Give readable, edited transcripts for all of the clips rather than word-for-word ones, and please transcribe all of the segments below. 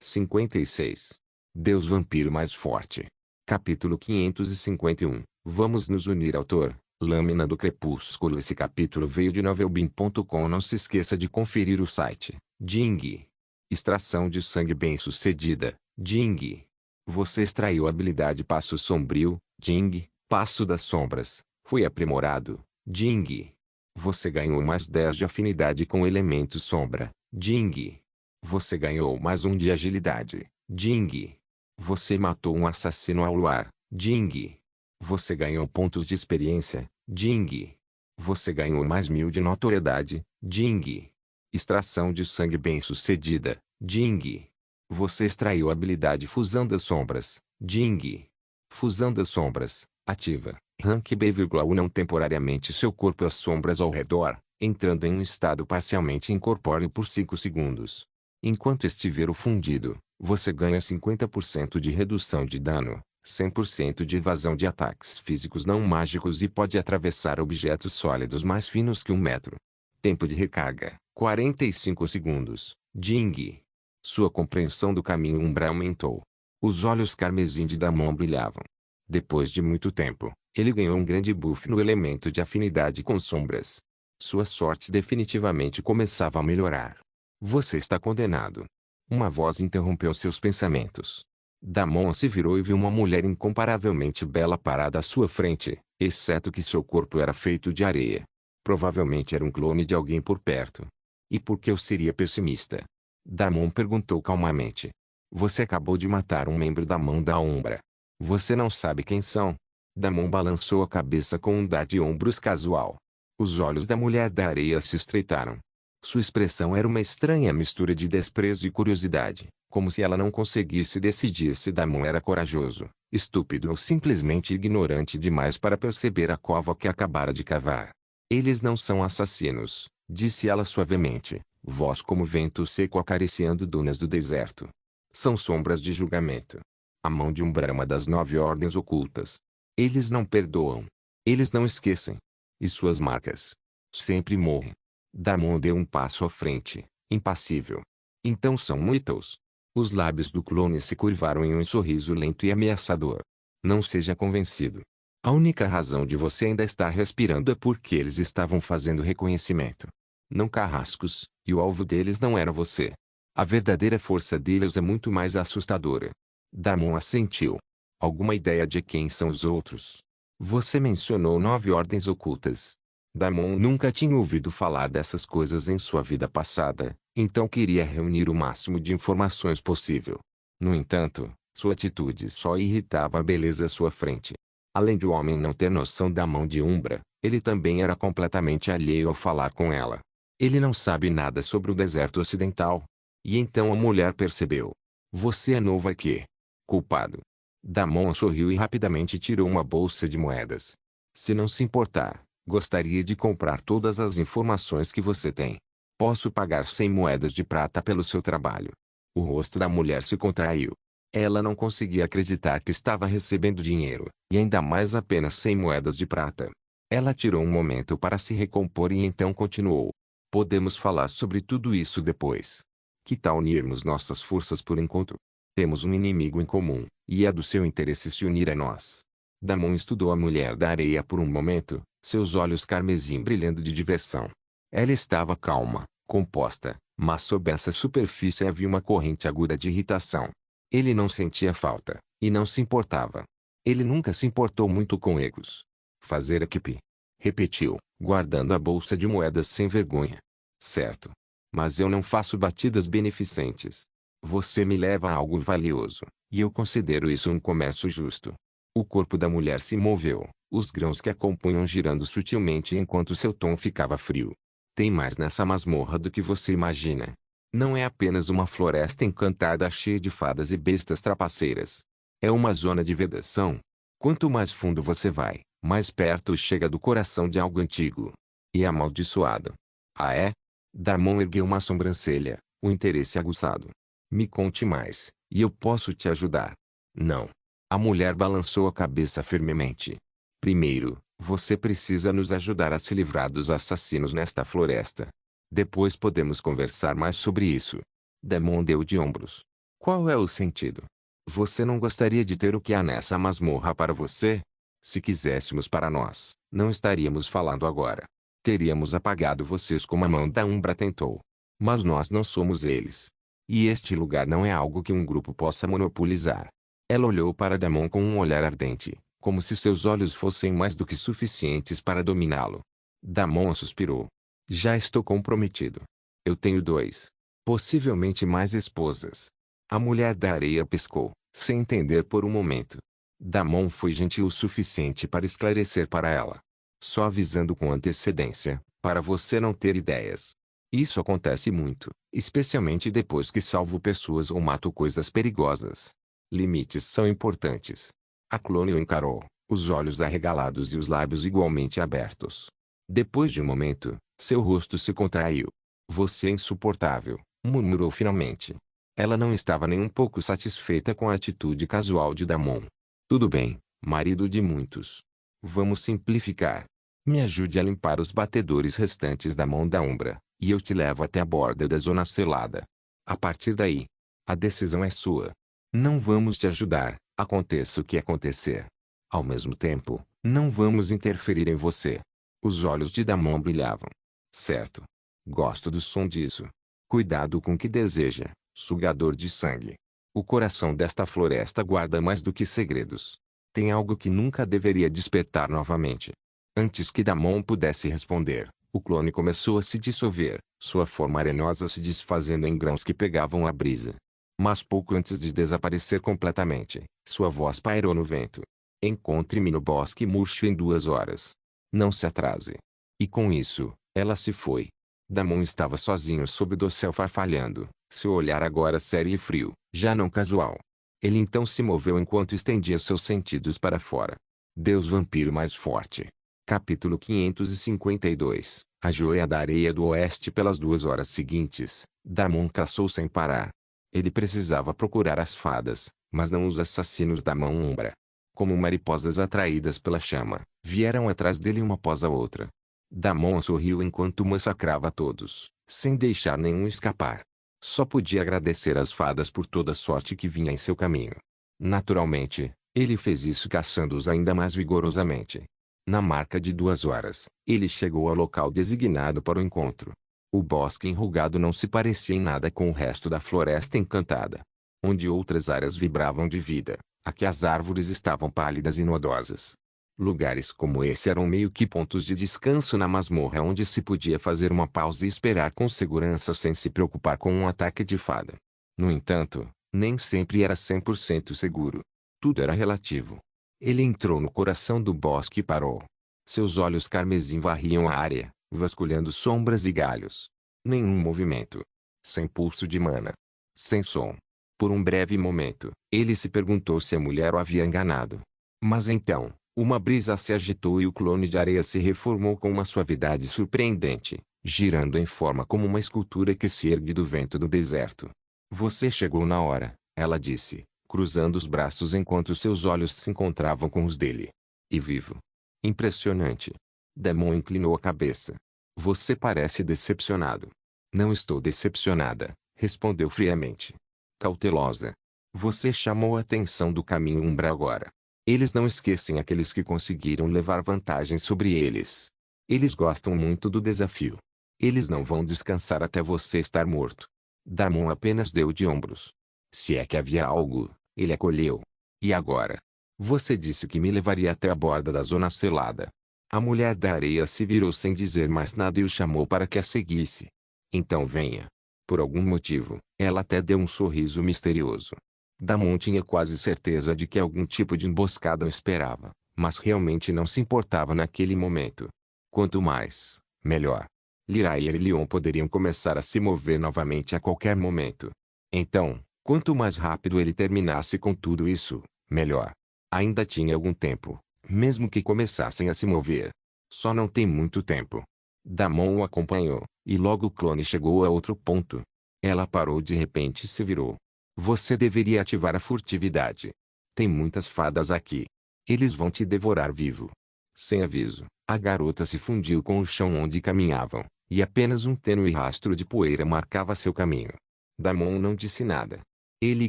56. Deus vampiro mais forte. Capítulo 551. Vamos nos unir. Autor, Lâmina do Crepúsculo. Esse capítulo veio de novelbean.com. Não se esqueça de conferir o site. Jing. Extração de sangue bem-sucedida. Jing. Você extraiu a habilidade Passo Sombrio. Jing. Passo das Sombras. Foi aprimorado. Jing. Você ganhou mais 10 de afinidade com o elemento sombra. Jing. Você ganhou mais 1 de agilidade. Jing. Você matou um assassino ao luar. Jing. Você ganhou pontos de experiência. Jing. Você ganhou mais 1000 de notoriedade. Jing. Extração de sangue bem-sucedida. Jing. Você extraiu a habilidade Fusão das Sombras. Jing. Fusão das Sombras. Ativa. Rank B,1 Unam temporariamente seu corpo às sombras ao redor, entrando em um estado parcialmente incorpóreo por 5 segundos. Enquanto estiver fundido, você ganha 50% de redução de dano, 100% de evasão de ataques físicos não mágicos e pode atravessar objetos sólidos mais finos que 1 metro. Tempo de recarga, 45 segundos. Jing. Sua compreensão do caminho umbral aumentou. Os olhos carmesim de Damon brilhavam. Depois de muito tempo, ele ganhou um grande buff no elemento de afinidade com sombras. Sua sorte definitivamente começava a melhorar. Você está condenado. Uma voz interrompeu seus pensamentos. Damon se virou e viu uma mulher incomparavelmente bela parada à sua frente, exceto que seu corpo era feito de areia. Provavelmente era um clone de alguém por perto. E por que eu seria pessimista? Damon perguntou calmamente. Você acabou de matar um membro da Mão da Umbra. Você não sabe quem são? Damon balançou a cabeça com um dar de ombros casual. Os olhos da mulher da areia se estreitaram. Sua expressão era uma estranha mistura de desprezo e curiosidade, como se ela não conseguisse decidir se Damon era corajoso, estúpido ou simplesmente ignorante demais para perceber a cova que acabara de cavar. Eles não são assassinos, disse ela suavemente, voz como vento seco acariciando dunas do deserto. São sombras de julgamento. A mão de Umbra é uma das 9 ordens ocultas. Eles não perdoam. Eles não esquecem. E suas marcas sempre morrem. Damon deu um passo à frente, impassível. Então são muitos. Os lábios do clone se curvaram em um sorriso lento e ameaçador. Não seja convencido. A única razão de você ainda estar respirando é porque eles estavam fazendo reconhecimento. Não carrascos, e o alvo deles não era você. A verdadeira força deles é muito mais assustadora. Damon assentiu. Alguma ideia de quem são os outros? Você mencionou 9 ordens ocultas. Damon nunca tinha ouvido falar dessas coisas em sua vida passada, então queria reunir o máximo de informações possível. No entanto, sua atitude só irritava a beleza à sua frente. Além de o homem não ter noção da Mão de Umbra, ele também era completamente alheio ao falar com ela. Ele não sabe nada sobre o deserto ocidental. E então a mulher percebeu. Você é novo aqui. Culpado. Damon sorriu e rapidamente tirou uma bolsa de moedas. Se não se importar, gostaria de comprar todas as informações que você tem. Posso pagar 100 moedas de prata pelo seu trabalho. O rosto da mulher se contraiu. Ela não conseguia acreditar que estava recebendo dinheiro, e ainda mais apenas 100 moedas de prata. Ela tirou um momento para se recompor e então continuou. Podemos falar sobre tudo isso depois. Que tal unirmos nossas forças por enquanto? Temos um inimigo em comum, e é do seu interesse se unir a nós. Damon estudou a mulher da areia por um momento, seus olhos carmesim brilhando de diversão. Ela estava calma, composta, mas sob essa superfície havia uma corrente aguda de irritação. Ele não sentia falta, e não se importava. Ele nunca se importou muito com egos. Fazer equipe. Repetiu, guardando a bolsa de moedas sem vergonha. Certo. Mas eu não faço batidas beneficentes. Você me leva a algo valioso, e eu considero isso um comércio justo. O corpo da mulher se moveu, os grãos que a compunham girando sutilmente enquanto seu tom ficava frio. Tem mais nessa masmorra do que você imagina. Não é apenas uma floresta encantada cheia de fadas e bestas trapaceiras. É uma zona de vedação. Quanto mais fundo você vai, mais perto chega do coração de algo antigo. E amaldiçoado. Ah é? Damon ergueu uma sobrancelha, o interesse aguçado. Me conte mais, e eu posso te ajudar. Não. A mulher balançou a cabeça firmemente. Primeiro, você precisa nos ajudar a se livrar dos assassinos nesta floresta. Depois podemos conversar mais sobre isso. Damon deu de ombros. Qual é o sentido? Você não gostaria de ter o que há nessa masmorra para você? Se quiséssemos para nós, não estaríamos falando agora. Teríamos apagado vocês como a mão da Umbra tentou. Mas nós não somos eles. E este lugar não é algo que um grupo possa monopolizar. Ela olhou para Damon com um olhar ardente, como se seus olhos fossem mais do que suficientes para dominá-lo. Damon suspirou. Já estou comprometido. Eu tenho 2. Possivelmente mais esposas. A mulher da areia piscou, sem entender por um momento. Damon foi gentil o suficiente para esclarecer para ela. Só avisando com antecedência, para você não ter ideias. Isso acontece muito, especialmente depois que salvo pessoas ou mato coisas perigosas. Limites são importantes. A clone o encarou, os olhos arregalados e os lábios igualmente abertos. Depois de um momento, seu rosto se contraiu. Você é insuportável, murmurou finalmente. Ela não estava nem um pouco satisfeita com a atitude casual de Damon. Tudo bem, marido de muitos. Vamos simplificar. Me ajude a limpar os batedores restantes da mão da Umbra, e eu te levo até a borda da zona selada. A partir daí, a decisão é sua. Não vamos te ajudar, aconteça o que acontecer. Ao mesmo tempo, não vamos interferir em você. Os olhos de Damon brilhavam. Certo. Gosto do som disso. Cuidado com o que deseja, sugador de sangue. O coração desta floresta guarda mais do que segredos. Tem algo que nunca deveria despertar novamente. Antes que Damon pudesse responder, o clone começou a se dissolver, sua forma arenosa se desfazendo em grãos que pegavam a brisa. Mas pouco antes de desaparecer completamente, sua voz pairou no vento. Encontre-me no bosque murcho em 2 horas. Não se atrase. E com isso, ela se foi. Damon estava sozinho sob o dossel farfalhando, seu olhar agora sério e frio, já não casual. Ele então se moveu enquanto estendia seus sentidos para fora. Deus vampiro mais forte. Capítulo 552. A joia da areia do oeste. Pelas 2 horas seguintes, Damon caçou sem parar. Ele precisava procurar as fadas, mas não os assassinos da mão Umbra. Como mariposas atraídas pela chama, vieram atrás dele uma após a outra. Damon sorriu enquanto massacrava todos, sem deixar nenhum escapar. Só podia agradecer às fadas por toda a sorte que vinha em seu caminho. Naturalmente, ele fez isso caçando-os ainda mais vigorosamente. Na marca de 2 horas, ele chegou ao local designado para o encontro. O bosque enrugado não se parecia em nada com o resto da floresta encantada. Onde outras áreas vibravam de vida, aqui as árvores estavam pálidas e nodosas. Lugares como esse eram meio que pontos de descanso na masmorra onde se podia fazer uma pausa e esperar com segurança sem se preocupar com um ataque de fada. No entanto, nem sempre era 100% seguro. Tudo era relativo. Ele entrou no coração do bosque e parou. Seus olhos carmesim varriam a área, vasculhando sombras e galhos. Nenhum movimento. Sem pulso de mana. Sem som. Por um breve momento, ele se perguntou se a mulher o havia enganado. Mas então, uma brisa se agitou e o clone de areia se reformou com uma suavidade surpreendente, girando em forma como uma escultura que se ergue do vento do deserto. Você chegou na hora, ela disse, cruzando os braços enquanto seus olhos se encontravam com os dele. E vivo. Impressionante. Damon inclinou a cabeça. Você parece decepcionado. Não estou decepcionada, respondeu friamente. Cautelosa. Você chamou a atenção do caminho Umbra agora. Eles não esquecem aqueles que conseguiram levar vantagem sobre eles. Eles gostam muito do desafio. Eles não vão descansar até você estar morto. Damon apenas deu de ombros. Se é que havia algo, ele acolheu. E agora? Você disse que me levaria até a borda da zona selada. A mulher da areia se virou sem dizer mais nada e o chamou para que a seguisse. Então venha. Por algum motivo, ela até deu um sorriso misterioso. Damon tinha quase certeza de que algum tipo de emboscada o esperava, mas realmente não se importava naquele momento. Quanto mais, melhor. Lyra e Erlion poderiam começar a se mover novamente a qualquer momento. Então, quanto mais rápido ele terminasse com tudo isso, melhor. Ainda tinha algum tempo, mesmo que começassem a se mover. Só não tem muito tempo. Damon o acompanhou, e logo o clone chegou a outro ponto. Ela parou de repente e se virou. Você deveria ativar a furtividade. Tem muitas fadas aqui. Eles vão te devorar vivo. Sem aviso, a garota se fundiu com o chão onde caminhavam, e apenas um tênue rastro de poeira marcava seu caminho. Damon não disse nada. Ele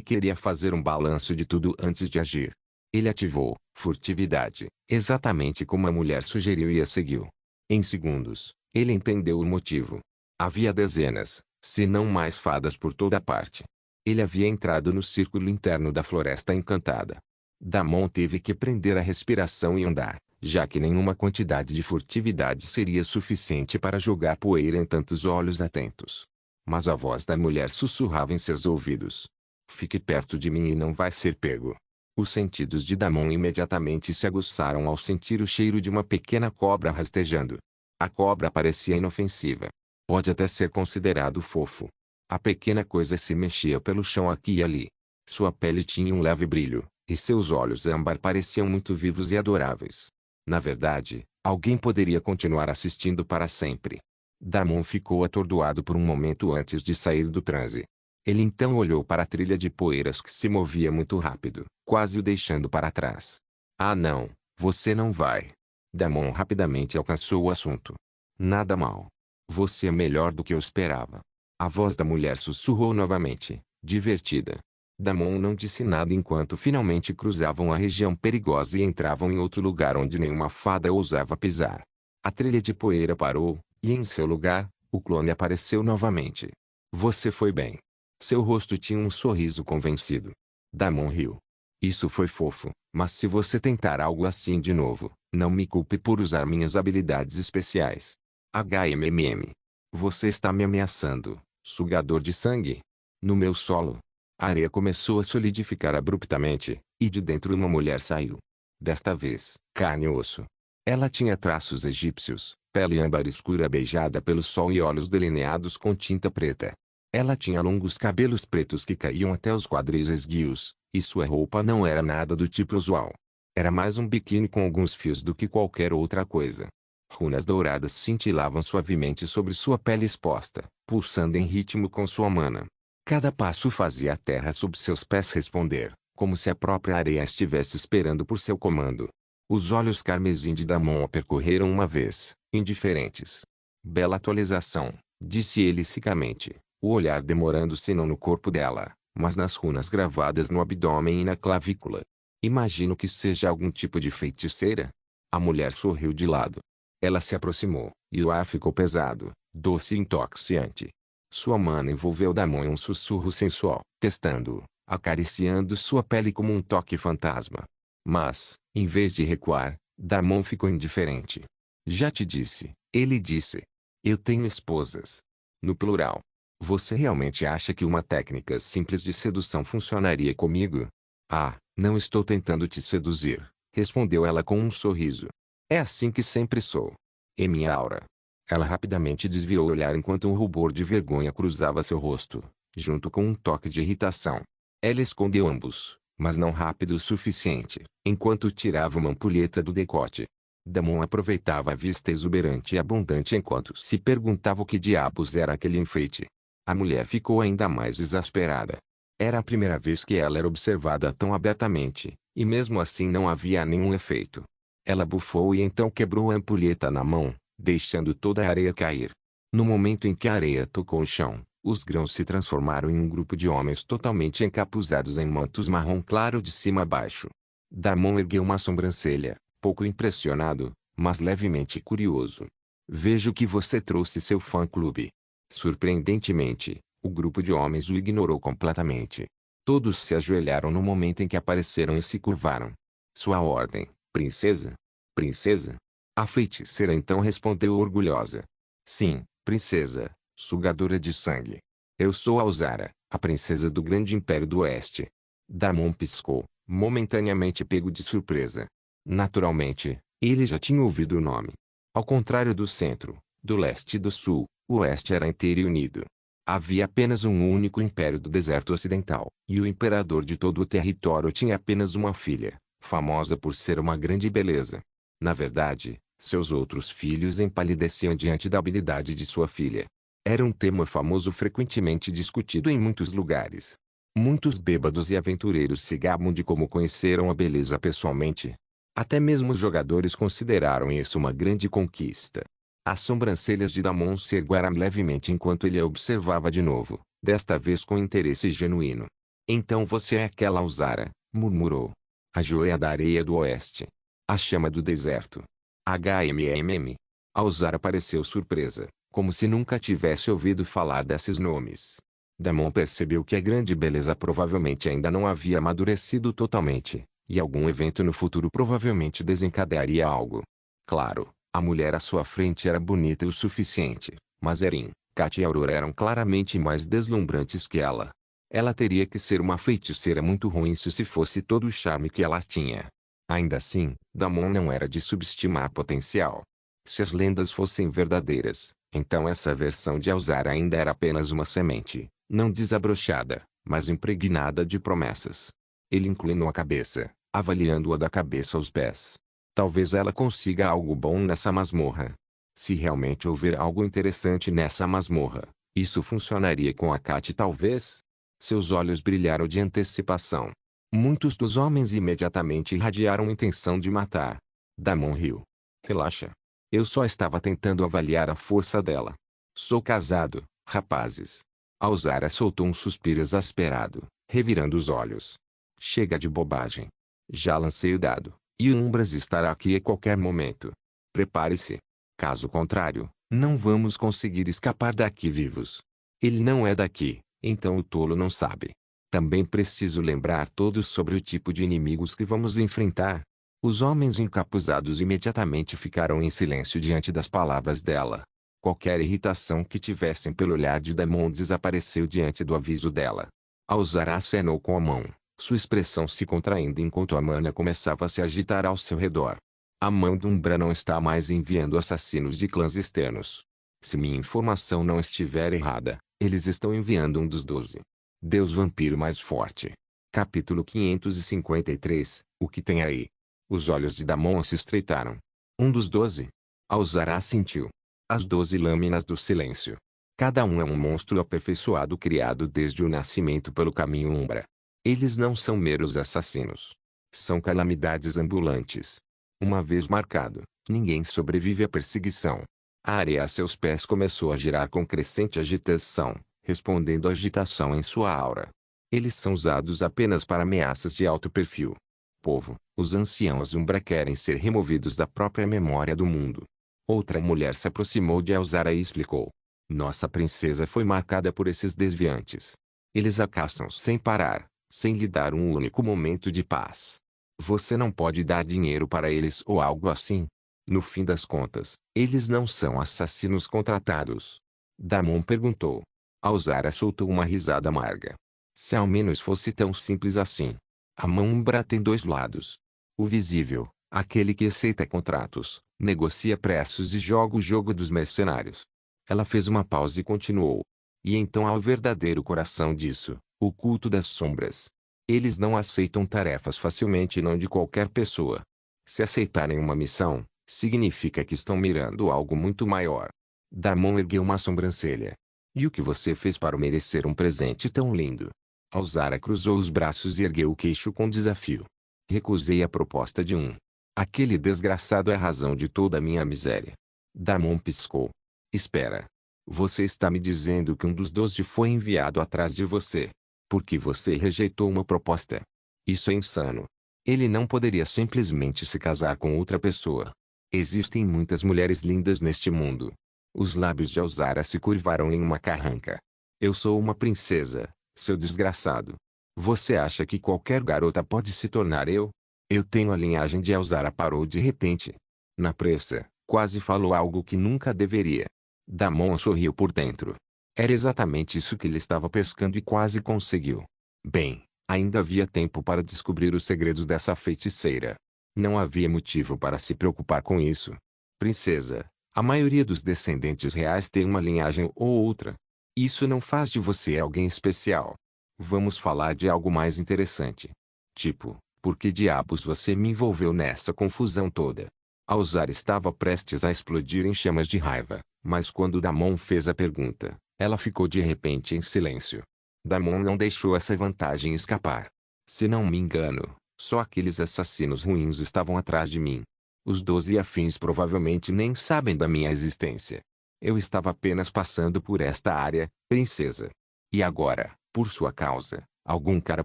queria fazer um balanço de tudo antes de agir. Ele ativou furtividade, exatamente como a mulher sugeriu e a seguiu. Em segundos, ele entendeu o motivo. Havia dezenas, se não mais fadas por toda parte. Ele havia entrado no círculo interno da floresta encantada. Damon teve que prender a respiração e andar, já que nenhuma quantidade de furtividade seria suficiente para jogar poeira em tantos olhos atentos. Mas a voz da mulher sussurrava em seus ouvidos. Fique perto de mim e não vai ser pego. Os sentidos de Damon imediatamente se aguçaram ao sentir o cheiro de uma pequena cobra rastejando. A cobra parecia inofensiva. Pode até ser considerado fofo. A pequena coisa se mexia pelo chão aqui e ali. Sua pele tinha um leve brilho, e seus olhos âmbar pareciam muito vivos e adoráveis. Na verdade, alguém poderia continuar assistindo para sempre. Damon ficou atordoado por um momento antes de sair do transe. Ele então olhou para a trilha de poeiras que se movia muito rápido, quase o deixando para trás. Ah não, você não vai. Damon rapidamente alcançou o assunto. Nada mal. Você é melhor do que eu esperava. A voz da mulher sussurrou novamente, divertida. Damon não disse nada enquanto finalmente cruzavam a região perigosa e entravam em outro lugar onde nenhuma fada ousava pisar. A trilha de poeira parou, e em seu lugar, o clone apareceu novamente. Você foi bem. Seu rosto tinha um sorriso convencido. Damon riu. Isso foi fofo, mas se você tentar algo assim de novo, não me culpe por usar minhas habilidades especiais. HMMM. Você está me ameaçando, sugador de sangue? No meu solo. A areia começou a solidificar abruptamente, e de dentro uma mulher saiu. Desta vez, carne e osso. Ela tinha traços egípcios, pele âmbar escura beijada pelo sol e olhos delineados com tinta preta. Ela tinha longos cabelos pretos que caíam até os quadris esguios, e sua roupa não era nada do tipo usual. Era mais um biquíni com alguns fios do que qualquer outra coisa. Runas douradas cintilavam suavemente sobre sua pele exposta, pulsando em ritmo com sua mana. Cada passo fazia a terra sob seus pés responder, como se a própria areia estivesse esperando por seu comando. Os olhos carmesim de Damon a percorreram uma vez, indiferentes. Bela atualização, disse ele secamente, o olhar demorando-se não no corpo dela, mas nas runas gravadas no abdômen e na clavícula. Imagino que seja algum tipo de feiticeira. A mulher sorriu de lado. Ela se aproximou, e o ar ficou pesado, doce e intoxicante. Sua mana envolveu Damon em um sussurro sensual, testando-o, acariciando sua pele como um toque fantasma. Mas, em vez de recuar, Damon ficou indiferente. Já te disse, ele disse. Eu tenho esposas. No plural. Você realmente acha que uma técnica simples de sedução funcionaria comigo? Ah, não estou tentando te seduzir, respondeu ela com um sorriso. É assim que sempre sou. Em minha aura. Ela rapidamente desviou o olhar enquanto um rubor de vergonha cruzava seu rosto, junto com um toque de irritação. Ela escondeu ambos, mas não rápido o suficiente, enquanto tirava uma ampulheta do decote. Damon aproveitava a vista exuberante e abundante enquanto se perguntava o que diabos era aquele enfeite. A mulher ficou ainda mais exasperada. Era a primeira vez que ela era observada tão abertamente, e mesmo assim não havia nenhum efeito. Ela bufou e então quebrou a ampulheta na mão, deixando toda a areia cair. No momento em que a areia tocou o chão, os grãos se transformaram em um grupo de homens totalmente encapuzados em mantos marrom claro de cima a baixo. Damon ergueu uma sobrancelha, pouco impressionado, mas levemente curioso. Vejo que você trouxe seu fã-clube. Surpreendentemente, o grupo de homens o ignorou completamente. Todos se ajoelharam no momento em que apareceram e se curvaram. Sua ordem, princesa? Princesa? A feiticeira então respondeu orgulhosa. Sim, princesa, sugadora de sangue. Eu sou Alzara, a princesa do grande império do oeste. Damon piscou, momentaneamente pego de surpresa. Naturalmente, ele já tinha ouvido o nome. Ao contrário do centro, do leste e do sul, o oeste era inteiro e unido. Havia apenas um único império do deserto ocidental, e o imperador de todo o território tinha apenas uma filha, famosa por ser uma grande beleza. Na verdade, seus outros filhos empalideciam diante da habilidade de sua filha. Era um tema famoso frequentemente discutido em muitos lugares. Muitos bêbados e aventureiros se gabam de como conheceram a beleza pessoalmente. Até mesmo os jogadores consideraram isso uma grande conquista. As sobrancelhas de Damon se ergueram levemente enquanto ele a observava de novo, desta vez com interesse genuíno. Então você é aquela Alzara, murmurou. A joia da areia do oeste. A chama do deserto. HMMM. Alzara pareceu surpresa, como se nunca tivesse ouvido falar desses nomes. Damon percebeu que a grande beleza provavelmente ainda não havia amadurecido totalmente, e algum evento no futuro provavelmente desencadearia algo. Claro, a mulher à sua frente era bonita o suficiente, mas Erin, Kat e Aurora eram claramente mais deslumbrantes que ela. Ela teria que ser uma feiticeira muito ruim se fosse todo o charme que ela tinha. Ainda assim, Damon não era de subestimar potencial. Se as lendas fossem verdadeiras, então essa versão de Alzara ainda era apenas uma semente, não desabrochada, mas impregnada de promessas. Ele inclinou a cabeça, avaliando-a da cabeça aos pés. Talvez ela consiga algo bom nessa masmorra. Se realmente houver algo interessante nessa masmorra, isso funcionaria com a Kat talvez? Seus olhos brilharam de antecipação. Muitos dos homens imediatamente irradiaram intenção de matar. Damon riu. Relaxa. Eu só estava tentando avaliar a força dela. Sou casado, rapazes. Alzara soltou um suspiro exasperado, revirando os olhos. Chega de bobagem. Já lancei o dado, e Umbras estará aqui a qualquer momento. Prepare-se. Caso contrário, não vamos conseguir escapar daqui vivos. Ele não é daqui. Então o tolo não sabe. Também preciso lembrar todos sobre o tipo de inimigos que vamos enfrentar. Os homens encapuzados imediatamente ficaram em silêncio diante das palavras dela. Qualquer irritação que tivessem pelo olhar de Damon desapareceu diante do aviso dela. Alzara acenou com a mão, sua expressão se contraindo enquanto a mana começava a se agitar ao seu redor. A mão de Umbra não está mais enviando assassinos de clãs externos. Se minha informação não estiver errada, eles estão enviando um dos 12. Deus vampiro mais forte. Capítulo 553. O que tem aí? Os olhos de Damon se estreitaram. Um dos 12? Alzara assentiu. As 12 lâminas do silêncio. Cada um é um monstro aperfeiçoado criado desde o nascimento pelo caminho Umbra. Eles não são meros assassinos. São calamidades ambulantes. Uma vez marcado, ninguém sobrevive à perseguição. A areia a seus pés começou a girar com crescente agitação, respondendo à agitação em sua aura. Eles são usados apenas para ameaças de alto perfil. Povo, os anciãos Umbra querem ser removidos da própria memória do mundo. Outra mulher se aproximou de Alzara e explicou. Nossa princesa foi marcada por esses desviantes. Eles a caçam sem parar, sem lhe dar um único momento de paz. Você não pode dar dinheiro para eles ou algo assim. No fim das contas, eles não são assassinos contratados. Damon perguntou. Alzara soltou uma risada amarga. Se ao menos fosse tão simples assim. A mão Umbra tem dois lados. O visível, aquele que aceita contratos, negocia preços e joga o jogo dos mercenários. Ela fez uma pausa e continuou. E então há o verdadeiro coração disso, o culto das sombras. Eles não aceitam tarefas facilmente e não de qualquer pessoa. Se aceitarem uma missão, significa que estão mirando algo muito maior. Damon ergueu uma sobrancelha. E o que você fez para merecer um presente tão lindo? Alzara cruzou os braços e ergueu o queixo com desafio. Recusei a proposta de um. Aquele desgraçado é a razão de toda a minha miséria. Damon piscou. Espera. Você está me dizendo que um dos 12 foi enviado atrás de você. Porque você rejeitou uma proposta. Isso é insano. Ele não poderia simplesmente se casar com outra pessoa. Existem muitas mulheres lindas neste mundo. Os lábios de Alzara se curvaram em uma carranca. Eu sou uma princesa, seu desgraçado. Você acha que qualquer garota pode se tornar eu? Eu tenho a linhagem de Alzara parou de repente. Na pressa, quase falou algo que nunca deveria. Damon sorriu por dentro. Era exatamente isso que ele estava pescando e quase conseguiu. Bem, ainda havia tempo para descobrir os segredos dessa feiticeira. Não havia motivo para se preocupar com isso. Princesa, a maioria dos descendentes reais tem uma linhagem ou outra. Isso não faz de você alguém especial. Vamos falar de algo mais interessante. Tipo, por que diabos você me envolveu nessa confusão toda? Alzara estava prestes a explodir em chamas de raiva, mas quando Damon fez a pergunta, ela ficou de repente em silêncio. Damon não deixou essa vantagem escapar. Se não me engano, só aqueles assassinos ruins estavam atrás de mim. Os 12 afins provavelmente nem sabem da minha existência. Eu estava apenas passando por esta área, princesa. E agora, por sua causa, Algum cara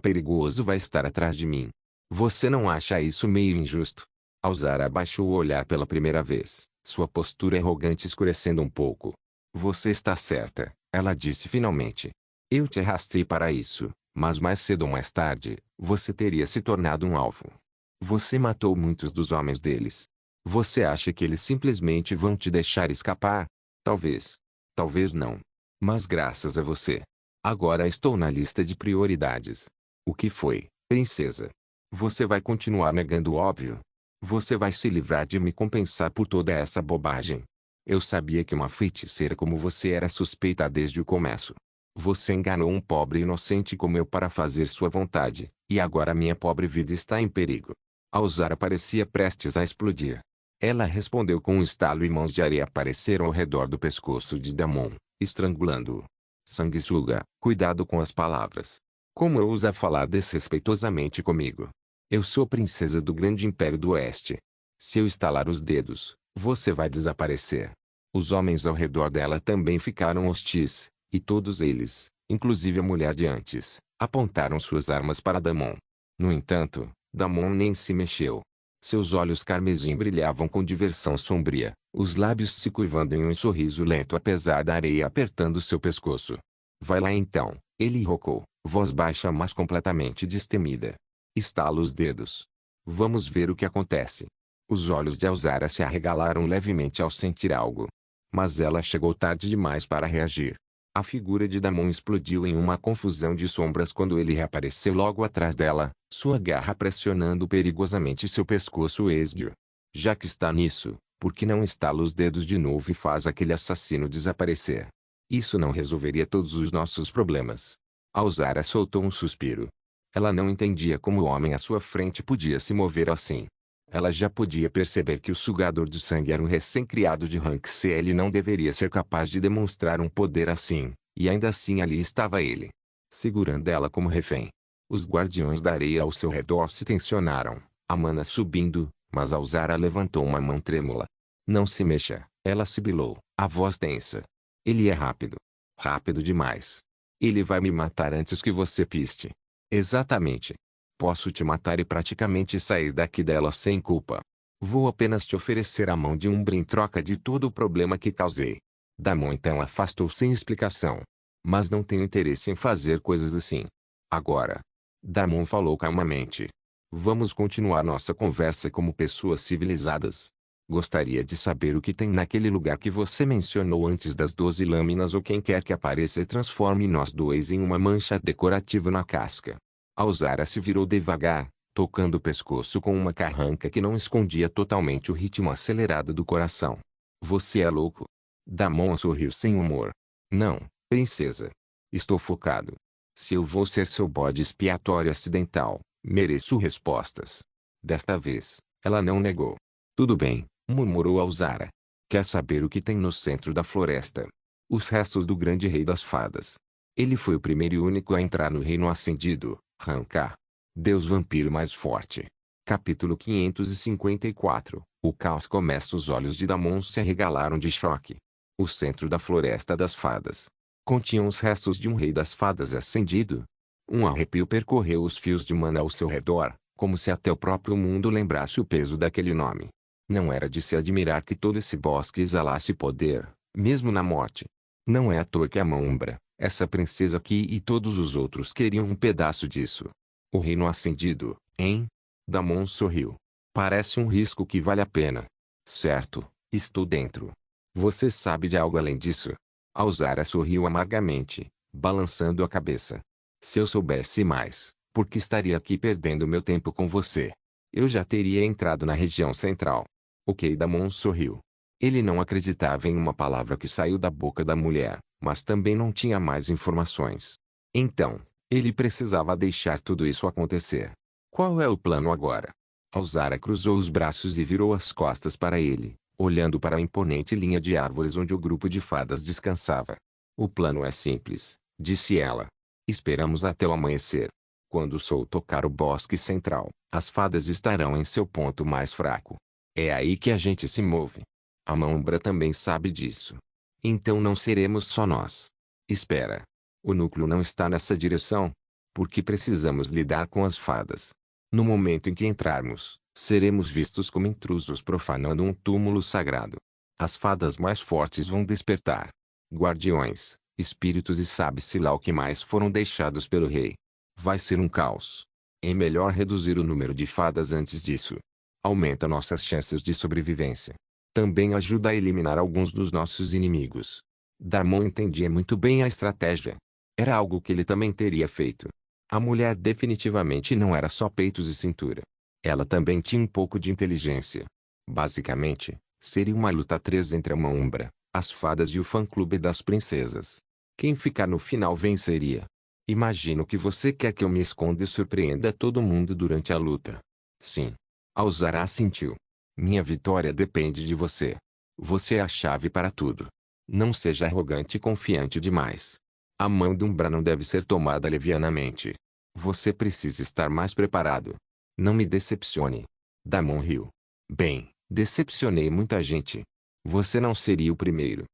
perigoso vai estar atrás de mim. Você não acha isso meio injusto? Alzara abaixou o olhar pela primeira vez, sua postura arrogante escurecendo um pouco. Você está certa, ela disse finalmente. Eu te arrastei para isso, mas mais cedo ou mais tarde, você teria se tornado um alvo. Você matou muitos dos homens deles. Você acha que eles simplesmente vão te deixar escapar? Talvez. Talvez não. Mas graças a você. Agora estou na lista de prioridades. O que foi, princesa? Você vai continuar negando o óbvio? Você vai se livrar de me compensar por toda essa bobagem? Eu sabia que uma feiticeira como você era suspeita desde o começo. Você enganou um pobre inocente como eu para fazer sua vontade, e agora minha pobre vida está em perigo. Alzara parecia prestes a explodir. Ela respondeu com um estalo e mãos de areia apareceram ao redor do pescoço de Damon, estrangulando-o. Sanguessuga, cuidado com as palavras. Como ousa falar desrespeitosamente comigo? Eu sou princesa do grande império do oeste. Se eu estalar os dedos, você vai desaparecer. Os homens ao redor dela também ficaram hostis, e todos eles, inclusive a mulher de antes, apontaram suas armas para Damon. No entanto, Damon nem se mexeu. Seus olhos carmesim brilhavam com diversão sombria, os lábios se curvando em um sorriso lento apesar da areia apertando seu pescoço. Vai lá então, ele rocou, voz baixa mas completamente destemida. Estala os dedos. Vamos ver o que acontece. Os olhos de Alzara se arregalaram levemente ao sentir algo. Mas ela chegou tarde demais para reagir. A figura de Damon explodiu em uma confusão de sombras quando ele reapareceu logo atrás dela, sua garra pressionando perigosamente seu pescoço esguio. Já que está nisso, por que não estala os dedos de novo e faz aquele assassino desaparecer? Isso não resolveria todos os nossos problemas. Alzara soltou um suspiro. Ela não entendia como o homem à sua frente podia se mover assim. Ela já podia perceber que o sugador de sangue era um recém-criado de rank CL e não deveria ser capaz de demonstrar um poder assim, e ainda assim ali estava ele, segurando ela como refém. Os guardiões da areia ao seu redor se tensionaram, a mana subindo, mas Alzara levantou uma mão trêmula. Não se mexa, ela sibilou, a voz tensa. Ele é rápido. Rápido demais. Ele vai me matar antes que você piste. Exatamente. Posso te matar e praticamente sair daqui dela sem culpa. Vou apenas te oferecer a mão de Umbra em troca de todo o problema que causei. Damon então afastou sem explicação. Mas não tenho interesse em fazer coisas assim. Agora. Damon falou calmamente. Vamos continuar nossa conversa como pessoas civilizadas. Gostaria de saber o que tem naquele lugar que você mencionou antes das 12 lâminas ou quem quer que apareça e transforme nós dois em uma mancha decorativa na casca. Alzara se virou devagar, tocando o pescoço com uma carranca que não escondia totalmente o ritmo acelerado do coração. Você é louco? Damon sorriu sem humor. Não, princesa. Estou focado. Se eu vou ser seu bode expiatório acidental, mereço respostas. Desta vez, ela não negou. Tudo bem, murmurou Alzara. Quer saber o que tem no centro da floresta? Os restos do grande rei das fadas. Ele foi o primeiro e único a entrar no reino ascendido. Rankar. Deus vampiro mais forte. Capítulo 554. O caos começa. Os olhos de Damon se arregalaram de choque. O centro da floresta das fadas. Continha os restos de um rei das fadas ascendido. Um arrepio percorreu os fios de mana ao seu redor, como se até o próprio mundo lembrasse o peso daquele nome. Não era de se admirar que todo esse bosque exalasse poder, mesmo na morte. Não é à toa que a mão Umbra, essa princesa aqui e todos os outros queriam um pedaço disso. O reino ascendido, hein? Damon sorriu. Parece um risco que vale a pena. Certo, estou dentro. Você sabe de algo além disso? Alzara sorriu amargamente, balançando a cabeça. Se eu soubesse mais, por que estaria aqui perdendo meu tempo com você? Eu já teria entrado na região central. Ok, Damon sorriu. Ele não acreditava em uma palavra que saiu da boca da mulher, mas também não tinha mais informações. Então, ele precisava deixar tudo isso acontecer. Qual é o plano agora? Alzara cruzou os braços e virou as costas para ele, olhando para a imponente linha de árvores onde o grupo de fadas descansava. O plano é simples, disse ela. Esperamos até o amanhecer. Quando o sol tocar o bosque central, as fadas estarão em seu ponto mais fraco. É aí que a gente se move. A mão Umbra também sabe disso. Então não seremos só nós. Espera. O núcleo não está nessa direção? Porque precisamos lidar com as fadas. No momento em que entrarmos, seremos vistos como intrusos profanando um túmulo sagrado. As fadas mais fortes vão despertar. Guardiões, espíritos e sabe-se lá o que mais foram deixados pelo rei. Vai ser um caos. É melhor reduzir o número de fadas antes disso. Aumenta nossas chances de sobrevivência. Também ajuda a eliminar alguns dos nossos inimigos. Damon entendia muito bem a estratégia. Era algo que ele também teria feito. A mulher definitivamente não era só peitos e cintura. Ela também tinha um pouco de inteligência. Basicamente, seria uma luta 3 entre a Mão-Umbra, as fadas e o fã-clube das princesas. Quem ficar no final venceria. Imagino que você quer que eu me esconda e surpreenda todo mundo durante a luta. Sim. Alzara assentiu. Minha vitória depende de você. Você é a chave para tudo. Não seja arrogante e confiante demais. A mão de Umbra não deve ser tomada levianamente. Você precisa estar mais preparado. Não me decepcione. Damon riu. Bem, decepcionei muita gente. Você não seria o primeiro.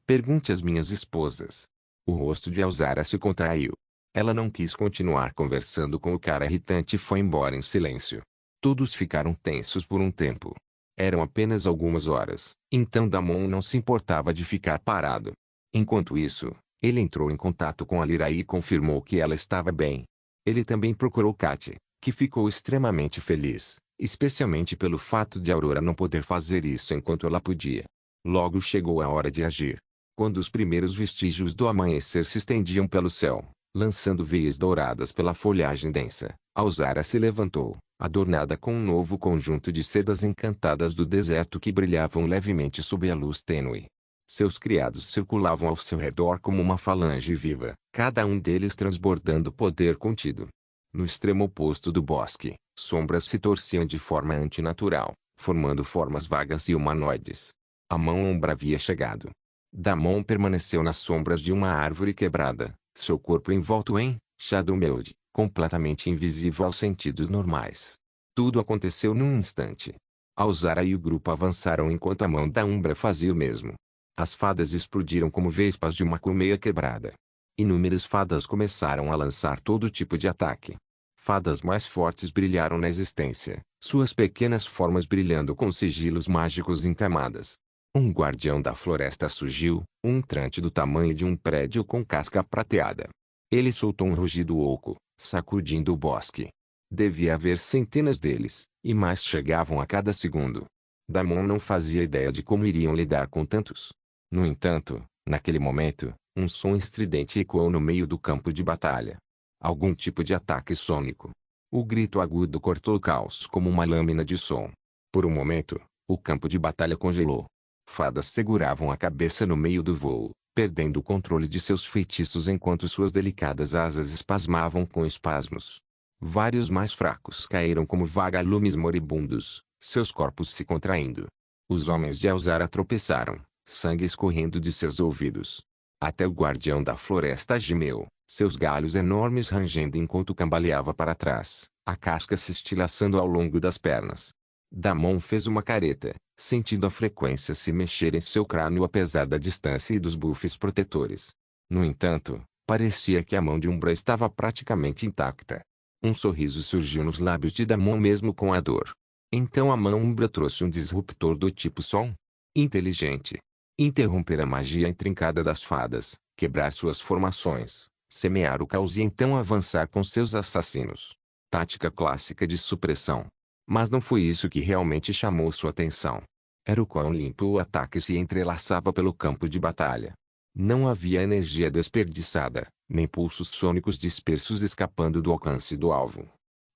Pergunte às minhas esposas. O rosto de Alzara se contraiu. Ela não quis continuar conversando com o cara irritante e foi embora em silêncio. Todos ficaram tensos por um tempo. Eram apenas algumas horas, então Damon não se importava de ficar parado. Enquanto isso, ele entrou em contato com a Lyra e confirmou que ela estava bem. Ele também procurou Katy, que ficou extremamente feliz, especialmente pelo fato de Aurora não poder fazer isso enquanto ela podia. Logo chegou a hora de agir. Quando os primeiros vestígios do amanhecer se estendiam pelo céu, lançando veias douradas pela folhagem densa, Alzara se levantou, adornada com um novo conjunto de sedas encantadas do deserto que brilhavam levemente sob a luz tênue. Seus criados circulavam ao seu redor como uma falange viva, cada um deles transbordando poder contido. No extremo oposto do bosque, sombras se torciam de forma antinatural, formando formas vagas e humanoides. A Mão-Umbra havia chegado. Damon permaneceu nas sombras de uma árvore quebrada, seu corpo envolto em Shadow Meld, completamente invisível aos sentidos normais. Tudo aconteceu num instante. Alzara e o grupo avançaram enquanto a mão da Umbra fazia o mesmo. As fadas explodiram como vespas de uma colmeia quebrada. Inúmeras fadas começaram a lançar todo tipo de ataque. Fadas mais fortes brilharam na existência, suas pequenas formas brilhando com sigilos mágicos em camadas. Um guardião da floresta surgiu, um entrante do tamanho de um prédio com casca prateada. Ele soltou um rugido oco, sacudindo o bosque. Devia haver centenas deles, e mais chegavam a cada segundo. Damon não fazia ideia de como iriam lidar com tantos. No entanto, naquele momento, um som estridente ecoou no meio do campo de batalha. Algum tipo de ataque sônico. O grito agudo cortou o caos como uma lâmina de som. Por um momento, o campo de batalha congelou. Fadas seguravam a cabeça no meio do voo, perdendo o controle de seus feitiços enquanto suas delicadas asas espasmavam com espasmos. Vários mais fracos caíram como vagalumes moribundos, seus corpos se contraindo. Os homens de Alzara tropeçaram, sangue escorrendo de seus ouvidos. Até o guardião da floresta gemeu, seus galhos enormes rangendo enquanto cambaleava para trás, a casca se estilhaçando ao longo das pernas. Damon fez uma careta, sentindo a frequência se mexer em seu crânio apesar da distância e dos buffs protetores. No entanto, parecia que a mão de Umbra estava praticamente intacta. Um sorriso surgiu nos lábios de Damon mesmo com a dor. Então a mão Umbra trouxe um disruptor do tipo som. Inteligente. Interromper a magia intrincada das fadas, quebrar suas formações, semear o caos e então avançar com seus assassinos. Tática clássica de supressão. Mas não foi isso que realmente chamou sua atenção. Era o quão limpo o ataque se entrelaçava pelo campo de batalha. Não havia energia desperdiçada, nem pulsos sônicos dispersos escapando do alcance do alvo.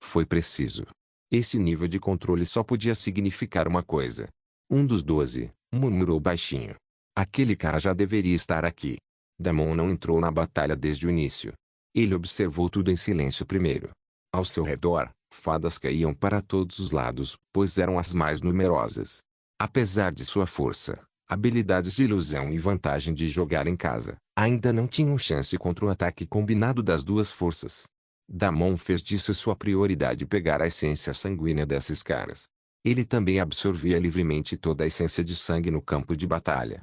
Foi preciso. Esse nível de controle só podia significar uma coisa. Um dos 12, murmurou baixinho. Aquele cara já deveria estar aqui. Damon não entrou na batalha desde o início. Ele observou tudo em silêncio primeiro. Ao seu redor, fadas caíam para todos os lados, pois eram as mais numerosas. Apesar de sua força, habilidades de ilusão e vantagem de jogar em casa, ainda não tinham chance contra o ataque combinado das duas forças. Damon fez disso sua prioridade pegar a essência sanguínea desses caras. Ele também absorvia livremente toda a essência de sangue no campo de batalha.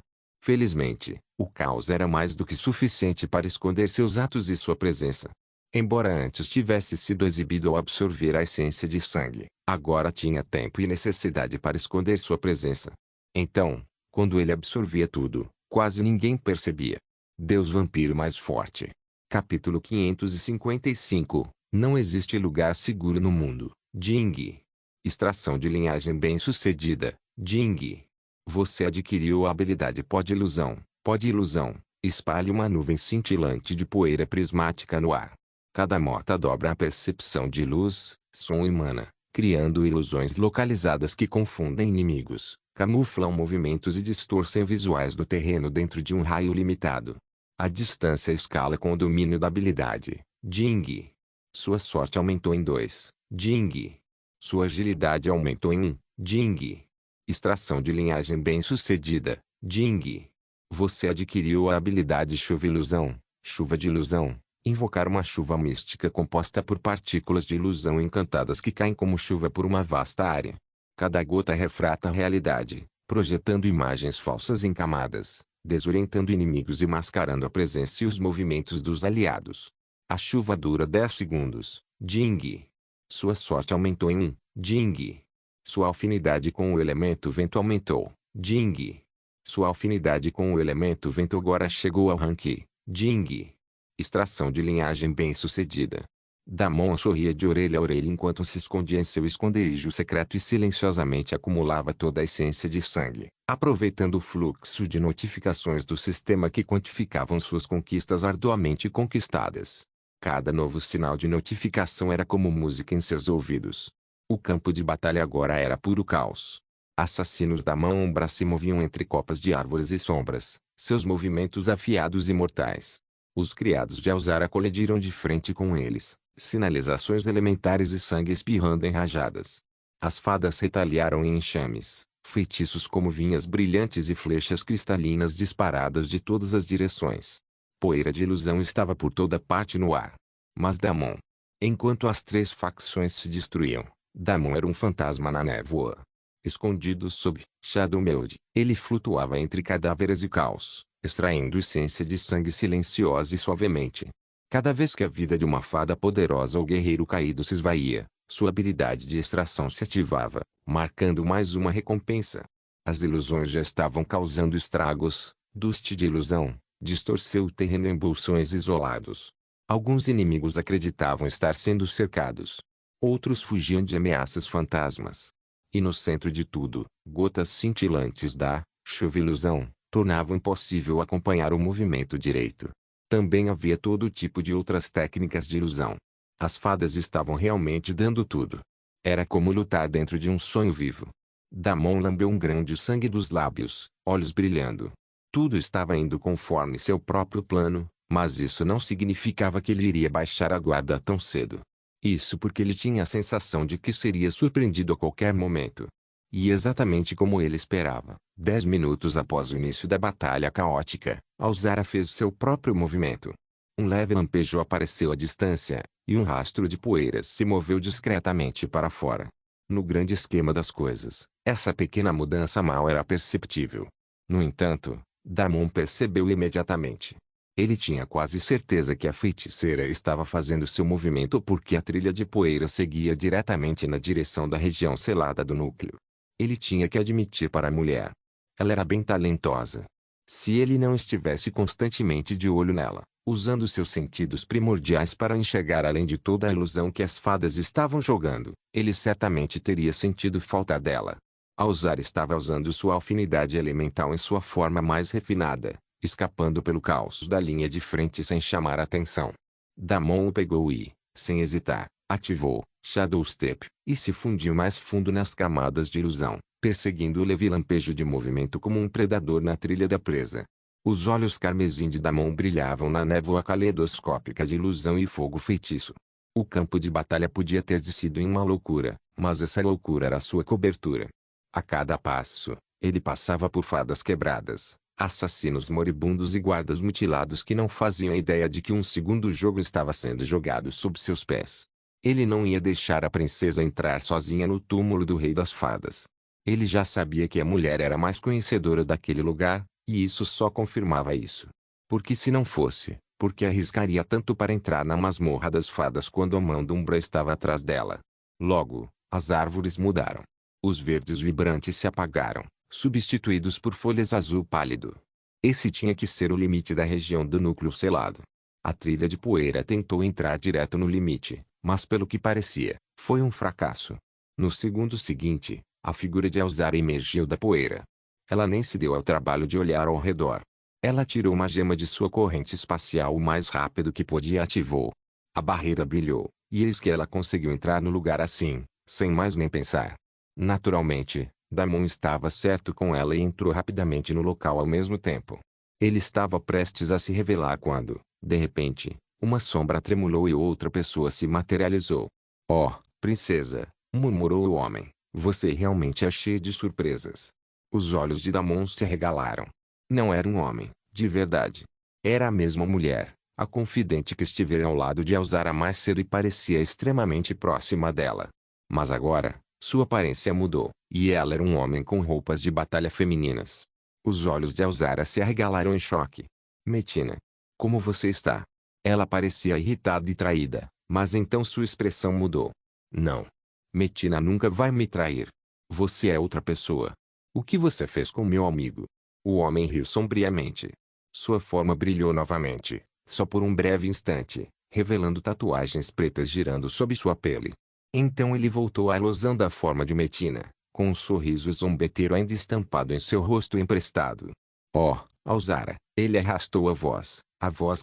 Felizmente, o caos era mais do que suficiente para esconder seus atos e sua presença. Embora antes tivesse sido exibido ao absorver a essência de sangue, agora tinha tempo e necessidade para esconder sua presença. Então, quando ele absorvia tudo, quase ninguém percebia. Deus Vampiro mais forte. Capítulo 555. Não existe lugar seguro no mundo. Jing. Extração de linhagem bem-sucedida. Jing. Você adquiriu a habilidade Pode-ilusão. Pode-ilusão. Espalhe uma nuvem cintilante de poeira prismática no ar. Cada mota dobra a percepção de luz, som e mana, criando ilusões localizadas que confundem inimigos, camuflam movimentos e distorcem visuais do terreno dentro de um raio limitado. A distância escala com o domínio da habilidade. Jing. Sua sorte aumentou em 2. Jing. Sua agilidade aumentou em 1. Jing. Extração de linhagem bem-sucedida. Jing. Você adquiriu a habilidade Chuva-ilusão. Chuva de ilusão. Invocar uma chuva mística composta por partículas de ilusão encantadas que caem como chuva por uma vasta área. Cada gota refrata a realidade, projetando imagens falsas em camadas, desorientando inimigos e mascarando a presença e os movimentos dos aliados. A chuva dura 10 segundos. Jing. Sua sorte aumentou em 1. Jing. Sua afinidade com o elemento vento aumentou. Jing. Sua afinidade com o elemento vento agora chegou ao rank. Jing. Extração de linhagem bem-sucedida. Damon sorria de orelha a orelha enquanto se escondia em seu esconderijo secreto e silenciosamente acumulava toda a essência de sangue, aproveitando o fluxo de notificações do sistema que quantificavam suas conquistas arduamente conquistadas. Cada novo sinal de notificação era como música em seus ouvidos. O campo de batalha agora era puro caos. Assassinos da mão ombra se moviam entre copas de árvores e sombras, seus movimentos afiados e mortais. Os criados de Alzara colidiram de frente com eles, sinalizações elementares e sangue espirrando em rajadas. As fadas retaliaram em enxames, feitiços como vinhas brilhantes e flechas cristalinas disparadas de todas as direções. Poeira de ilusão estava por toda parte no ar. Mas Damon. Enquanto as 3 facções se destruíam, Damon era um fantasma na névoa. Escondido sob Shadow Meld, ele flutuava entre cadáveres e caos, extraindo essência de sangue silenciosa e suavemente. Cada vez que a vida de uma fada poderosa ou guerreiro caído se esvaía, sua habilidade de extração se ativava, marcando mais uma recompensa. As ilusões já estavam causando estragos. Dust de ilusão distorceu o terreno em bolsões isolados. Alguns inimigos acreditavam estar sendo cercados. Outros fugiam de ameaças fantasmas. E no centro de tudo, gotas cintilantes da chuva-ilusão tornavam impossível acompanhar o movimento direito. Também havia todo tipo de outras técnicas de ilusão. As fadas estavam realmente dando tudo. Era como lutar dentro de um sonho vivo. Damon lambeu um grão de sangue dos lábios, olhos brilhando. Tudo estava indo conforme seu próprio plano, mas isso não significava que ele iria baixar a guarda tão cedo. Isso porque ele tinha a sensação de que seria surpreendido a qualquer momento. E exatamente como ele esperava, 10 minutos após o início da batalha caótica, Alzara fez seu próprio movimento. Um leve lampejo apareceu à distância, e um rastro de poeiras se moveu discretamente para fora. No grande esquema das coisas, essa pequena mudança mal era perceptível. No entanto, Damon percebeu imediatamente. Ele tinha quase certeza que a feiticeira estava fazendo seu movimento porque a trilha de poeira seguia diretamente na direção da região selada do núcleo. Ele tinha que admitir para a mulher. Ela era bem talentosa. Se ele não estivesse constantemente de olho nela, usando seus sentidos primordiais para enxergar além de toda a ilusão que as fadas estavam jogando, ele certamente teria sentido falta dela. Alzara estava usando sua afinidade elemental em sua forma mais refinada, escapando pelo caos da linha de frente sem chamar atenção. Damon o pegou e, sem hesitar, ativou Shadow Step, e se fundiu mais fundo nas camadas de ilusão, perseguindo o leve lampejo de movimento como um predador na trilha da presa. Os olhos carmesim de Damon brilhavam na névoa caleidoscópica de ilusão e fogo feitiço. O campo de batalha podia ter descido em uma loucura, mas essa loucura era sua cobertura. A cada passo, ele passava por fadas quebradas, assassinos moribundos e guardas mutilados que não faziam ideia de que um segundo jogo estava sendo jogado sob seus pés. Ele não ia deixar a princesa entrar sozinha no túmulo do rei das fadas. Ele já sabia que a mulher era mais conhecedora daquele lugar, e isso só confirmava isso. Porque se não fosse, Por que arriscaria tanto para entrar na masmorra das fadas quando a mão de Umbra estava atrás dela? Logo, as árvores mudaram. Os verdes vibrantes se apagaram, substituídos por folhas azul pálido. Esse tinha que ser o limite da região do núcleo selado. A trilha de poeira tentou entrar direto no limite, mas pelo que parecia, foi um fracasso. No segundo seguinte, a figura de Elzara emergiu da poeira. Ela nem se deu ao trabalho de olhar ao redor. Ela tirou uma gema de sua corrente espacial o mais rápido que podia e ativou. A barreira brilhou, e eis que ela conseguiu entrar no lugar assim, sem mais nem pensar. Naturalmente, Damon estava certo com ela e entrou rapidamente no local ao mesmo tempo. Ele estava prestes a se revelar quando, de repente, uma sombra tremulou e outra pessoa se materializou. "Oh, princesa", murmurou o homem, "você realmente é cheia de surpresas." Os olhos de Damon se arregalaram. Não era um homem, de verdade. Era a mesma mulher, a confidente que estivera ao lado de Elzara mais cedo e parecia extremamente próxima dela. Mas agora, sua aparência mudou, e ela era um homem com roupas de batalha femininas. Os olhos de Elzara se arregalaram em choque. "Metina, como você está?" Ela parecia irritada e traída, mas então sua expressão mudou. "Não. Metina nunca vai me trair. Você é outra pessoa. O que você fez com meu amigo?" O homem riu sombriamente. Sua forma brilhou novamente, só por um breve instante, revelando tatuagens pretas girando sob sua pele. Então ele voltou à ilusão da forma de Metina, com um sorriso zombeteiro ainda estampado em seu rosto emprestado. "Oh, Elzara", ele arrastou a voz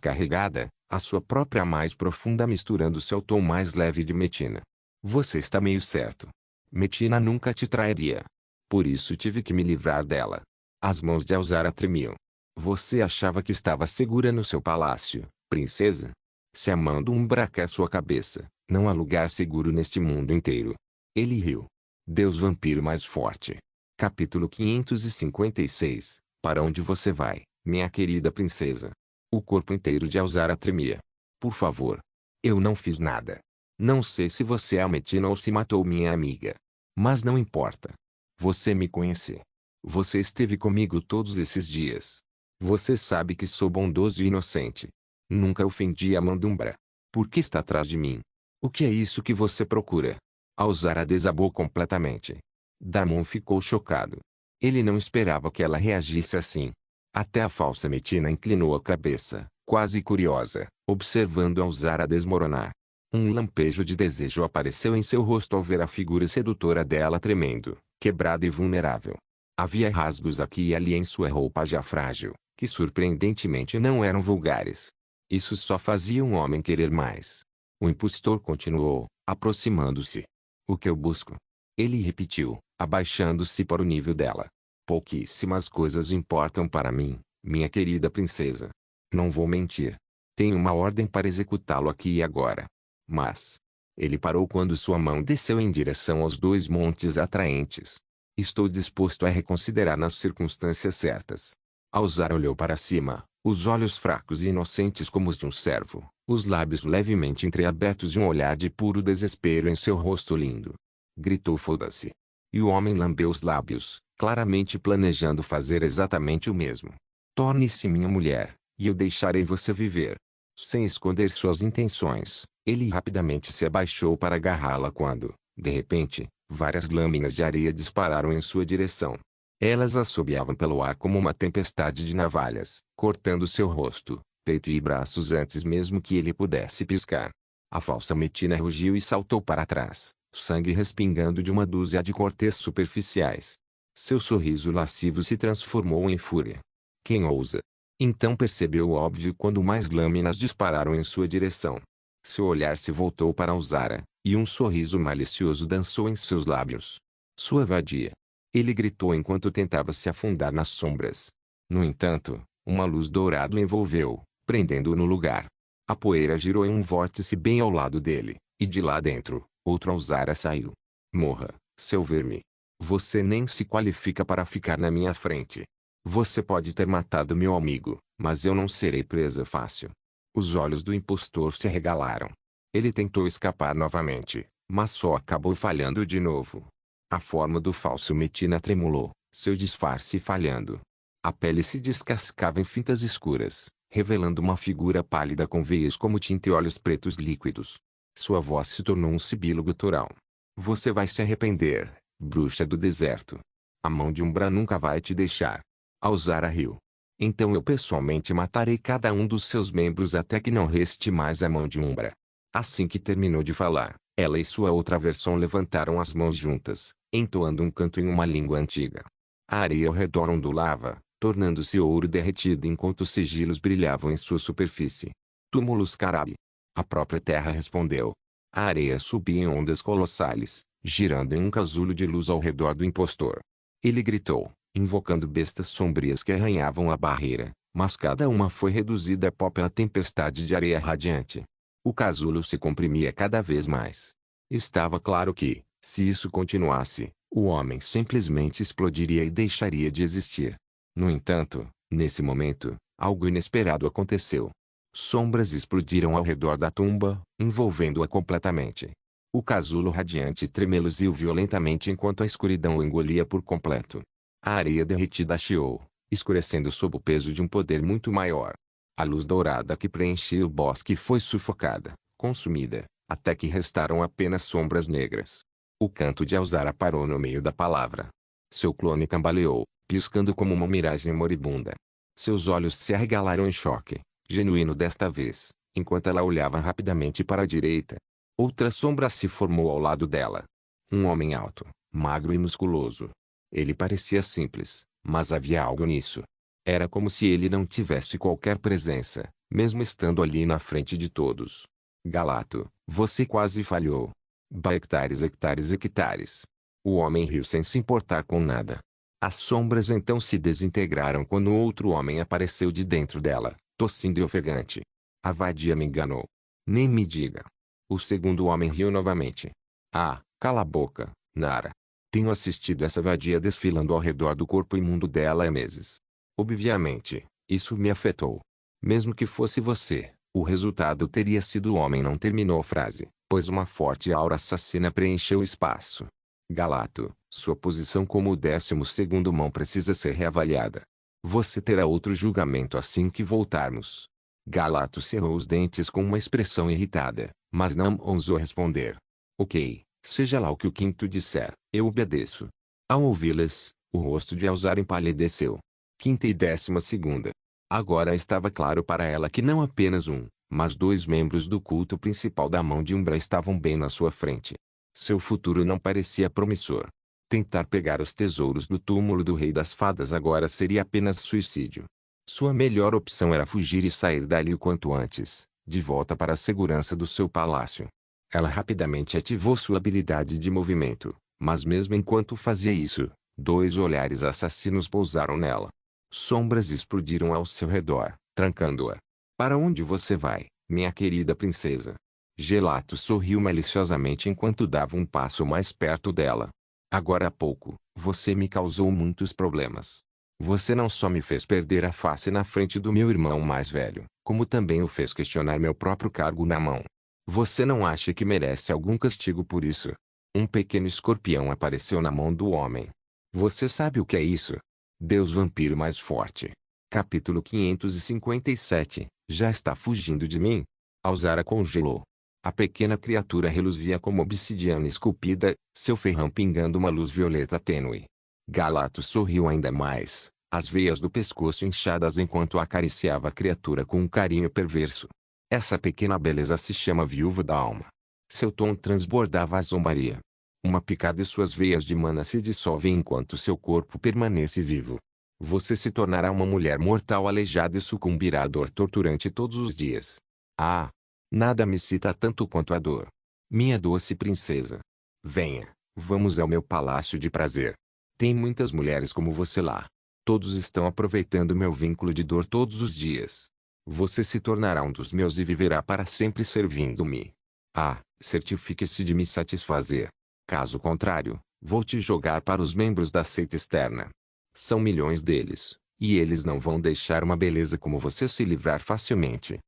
carregada, a sua própria mais profunda misturando-se ao tom mais leve de Metina. "Você está meio certo. Metina nunca te trairia. Por isso tive que me livrar dela." As mãos de Elzara tremiam. "Você achava que estava segura no seu palácio, princesa? Se a mão do Umbra quer sua cabeça, não há lugar seguro neste mundo inteiro." Ele riu. Deus vampiro mais forte. Capítulo 556. Para onde você vai, minha querida princesa? O corpo inteiro de Elzara tremia. "Por favor. Eu não fiz nada. Não sei se você é a Metina ou se matou minha amiga. Mas não importa. Você me conhece. Você esteve comigo todos esses dias. Você sabe que sou bondoso e inocente. Nunca ofendi a mão de Umbra. Por que está atrás de mim? O que é isso que você procura?" Elzara desabou completamente. Damon ficou chocado. Ele não esperava que ela reagisse assim. Até a falsa Metina inclinou a cabeça, quase curiosa, observando Elzara desmoronar. Um lampejo de desejo apareceu em seu rosto ao ver a figura sedutora dela tremendo, quebrada e vulnerável. Havia rasgos aqui e ali em sua roupa já frágil, que surpreendentemente não eram vulgares. Isso só fazia um homem querer mais. O impostor continuou, aproximando-se. "O que eu busco?" Ele repetiu, abaixando-se para o nível dela. "Pouquíssimas coisas importam para mim, minha querida princesa. Não vou mentir. Tenho uma ordem para executá-lo aqui e agora. Mas..." Ele parou quando sua mão desceu em direção aos dois montes atraentes. "Estou disposto a reconsiderar nas circunstâncias certas." Elzara olhou para cima, os olhos fracos e inocentes como os de um servo, os lábios levemente entreabertos e um olhar de puro desespero em seu rosto lindo. Gritou "foda-se." E o homem lambeu os lábios, claramente planejando fazer exatamente o mesmo. "Torne-se minha mulher, e eu deixarei você viver." Sem esconder suas intenções, ele rapidamente se abaixou para agarrá-la quando, de repente, várias lâminas de areia dispararam em sua direção. Elas assobiavam pelo ar como uma tempestade de navalhas, cortando seu rosto, peito e braços antes mesmo que ele pudesse piscar. A falsa Metina rugiu e saltou para trás, sangue respingando de uma dúzia de cortes superficiais. Seu sorriso lascivo se transformou em fúria. "Quem ousa?" Então percebeu o óbvio quando mais lâminas dispararam em sua direção. Seu olhar se voltou para Elzara, e um sorriso malicioso dançou em seus lábios. "Sua vadia!" Ele gritou enquanto tentava se afundar nas sombras. No entanto, uma luz dourada o envolveu, prendendo-o no lugar. A poeira girou em um vórtice bem ao lado dele, e de lá dentro, outro Elzara saiu. "Morra, seu verme! Você nem se qualifica para ficar na minha frente. Você pode ter matado meu amigo, mas eu não serei presa fácil." Os olhos do impostor se arregalaram. Ele tentou escapar novamente, mas só acabou falhando de novo. A forma do falso Metina tremulou, seu disfarce falhando. A pele se descascava em fintas escuras, revelando uma figura pálida com veias como tinta e olhos pretos líquidos. Sua voz se tornou um sibilo gutural. Você vai se arrepender, bruxa do deserto. A mão de Umbra nunca vai te deixar. Alzara riu. Então eu pessoalmente matarei cada um dos seus membros até que não reste mais a mão de Umbra. Assim que terminou de falar, ela e sua outra versão levantaram as mãos juntas, entoando um canto em uma língua antiga. A areia ao redor ondulava, tornando-se ouro derretido enquanto os sigilos brilhavam em sua superfície. Túmulos Carabe. A própria terra respondeu. A areia subia em ondas colossais, girando em um casulo de luz ao redor do impostor. Ele gritou, invocando bestas sombrias que arranhavam a barreira, mas cada uma foi reduzida a pó pela tempestade de areia radiante. O casulo se comprimia cada vez mais. Estava claro que, se isso continuasse, o homem simplesmente explodiria e deixaria de existir. No entanto, nesse momento, algo inesperado aconteceu. Sombras explodiram ao redor da tumba, envolvendo-a completamente. O casulo radiante tremeluziu violentamente enquanto a escuridão o engolia por completo. A areia derretida chiou, escurecendo sob o peso de um poder muito maior. A luz dourada que preenchia o bosque foi sufocada, consumida, até que restaram apenas sombras negras. O canto de Alzara parou no meio da palavra. Seu clone cambaleou, piscando como uma miragem moribunda. Seus olhos se arregalaram em choque, genuíno desta vez, enquanto ela olhava rapidamente para a direita. Outra sombra se formou ao lado dela. Um homem alto, magro e musculoso. Ele parecia simples, mas havia algo nisso. Era como se ele não tivesse qualquer presença, mesmo estando ali na frente de todos. Galato, você quase falhou. Hectares, hectares, hectares. O homem riu sem se importar com nada. As sombras então se desintegraram quando outro homem apareceu de dentro dela, tossindo e ofegante. A vadia me enganou. Nem me diga. O segundo homem riu novamente. Ah, cala a boca, Nara. Tenho assistido essa vadia desfilando ao redor do corpo imundo dela há meses. Obviamente, isso me afetou. Mesmo que fosse você, o resultado teria sido o homem não terminou a frase, pois uma forte aura assassina preencheu o espaço. Galato, sua posição como o 12º mão precisa ser reavaliada. Você terá outro julgamento assim que voltarmos. Galato cerrou os dentes com uma expressão irritada, mas não ousou responder. Ok, seja lá o que o quinto disser, eu obedeço. Ao ouvi-las, o rosto de Alzara empalideceu. Quinta e 12ª. Agora estava claro para ela que não apenas um, mas dois membros do culto principal da mão de Umbra estavam bem na sua frente. Seu futuro não parecia promissor. Tentar pegar os tesouros do túmulo do Rei das Fadas agora seria apenas suicídio. Sua melhor opção era fugir e sair dali o quanto antes, de volta para a segurança do seu palácio. Ela rapidamente ativou sua habilidade de movimento, mas mesmo enquanto fazia isso, dois olhares assassinos pousaram nela. Sombras explodiram ao seu redor, trancando-a. Para onde você vai, minha querida princesa? Gelato sorriu maliciosamente enquanto dava um passo mais perto dela. Agora há pouco, você me causou muitos problemas. Você não só me fez perder a face na frente do meu irmão mais velho, como também o fez questionar meu próprio cargo na mão. Você não acha que merece algum castigo por isso? Um pequeno escorpião apareceu na mão do homem. Você sabe o que é isso? Deus vampiro mais forte. Capítulo 557. Já está fugindo de mim? Alzara congelou. A pequena criatura reluzia como obsidiana esculpida, seu ferrão pingando uma luz violeta tênue. Galato sorriu ainda mais, as veias do pescoço inchadas enquanto acariciava a criatura com um carinho perverso. Essa pequena beleza se chama Viúva da Alma. Seu tom transbordava a zombaria. Uma picada e suas veias de mana se dissolvem enquanto seu corpo permanece vivo. Você se tornará uma mulher mortal aleijada e sucumbirá à dor torturante todos os dias. Ah! Nada me excita tanto quanto a dor. Minha doce princesa. Venha, vamos ao meu palácio de prazer. Tem muitas mulheres como você lá. Todos estão aproveitando meu vínculo de dor todos os dias. Você se tornará um dos meus e viverá para sempre servindo-me. Ah, certifique-se de me satisfazer. Caso contrário, vou te jogar para os membros da seita externa. São milhões deles, e eles não vão deixar uma beleza como você se livrar facilmente.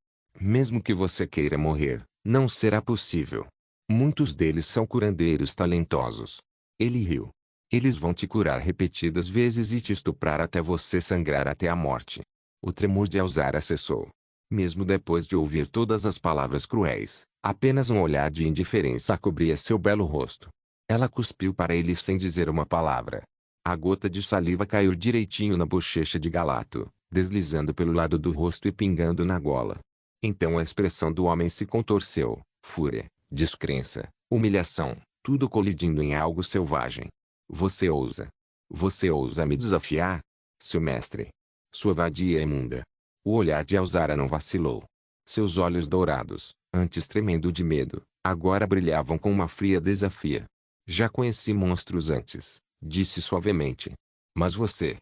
Mesmo que você queira morrer, não será possível. Muitos deles são curandeiros talentosos. Ele riu. Eles vão te curar repetidas vezes e te estuprar até você sangrar até a morte. O tremor de Elzara cessou. Mesmo depois de ouvir todas as palavras cruéis, apenas um olhar de indiferença cobria seu belo rosto. Ela cuspiu para ele sem dizer uma palavra. A gota de saliva caiu direitinho na bochecha de Galato, deslizando pelo lado do rosto e pingando na gola. Então a expressão do homem se contorceu, fúria, descrença, humilhação, tudo colidindo em algo selvagem. Você ousa? Você ousa me desafiar? Seu mestre. Sua vadia imunda. O olhar de Elzara não vacilou. Seus olhos dourados, antes tremendo de medo, agora brilhavam com uma fria desafio. Já conheci monstros antes, disse suavemente. Mas você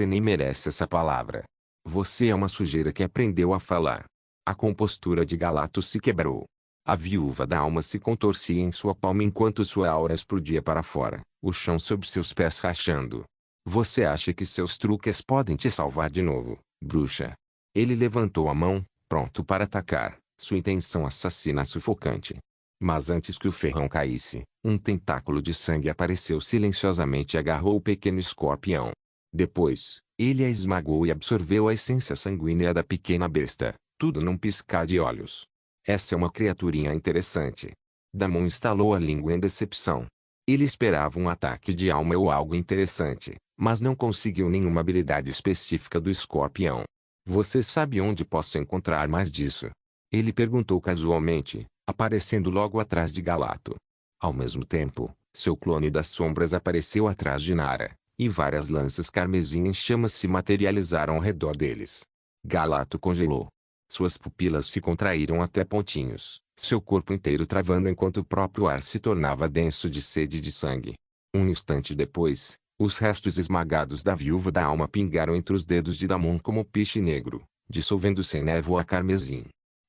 nem merece essa palavra. Você é uma sujeira que aprendeu a falar. A compostura de Galato se quebrou. A viúva da alma se contorcia em sua palma enquanto sua aura explodia para fora, o chão sob seus pés rachando. Você acha que seus truques podem te salvar de novo, bruxa? Ele levantou a mão, pronto para atacar, sua intenção assassina sufocante. Mas antes que o ferrão caísse, um tentáculo de sangue apareceu silenciosamente e agarrou o pequeno escorpião. Depois, ele a esmagou e absorveu a essência sanguínea da pequena besta, tudo num piscar de olhos. Essa é uma criaturinha interessante. Damon estalou a língua em decepção. Ele esperava um ataque de alma ou algo interessante, mas não conseguiu nenhuma habilidade específica do escorpião. Você sabe onde posso encontrar mais disso? Ele perguntou casualmente, aparecendo logo atrás de Galato. Ao mesmo tempo, seu clone das sombras apareceu atrás de Nara, e várias lanças carmesim em chamas se materializaram ao redor deles. Galato congelou. Suas pupilas se contraíram até pontinhos, seu corpo inteiro travando enquanto o próprio ar se tornava denso de sede de sangue. Um instante depois, os restos esmagados da viúva da alma pingaram entre os dedos de Damon como piche negro, dissolvendo-se em névoa carmesim.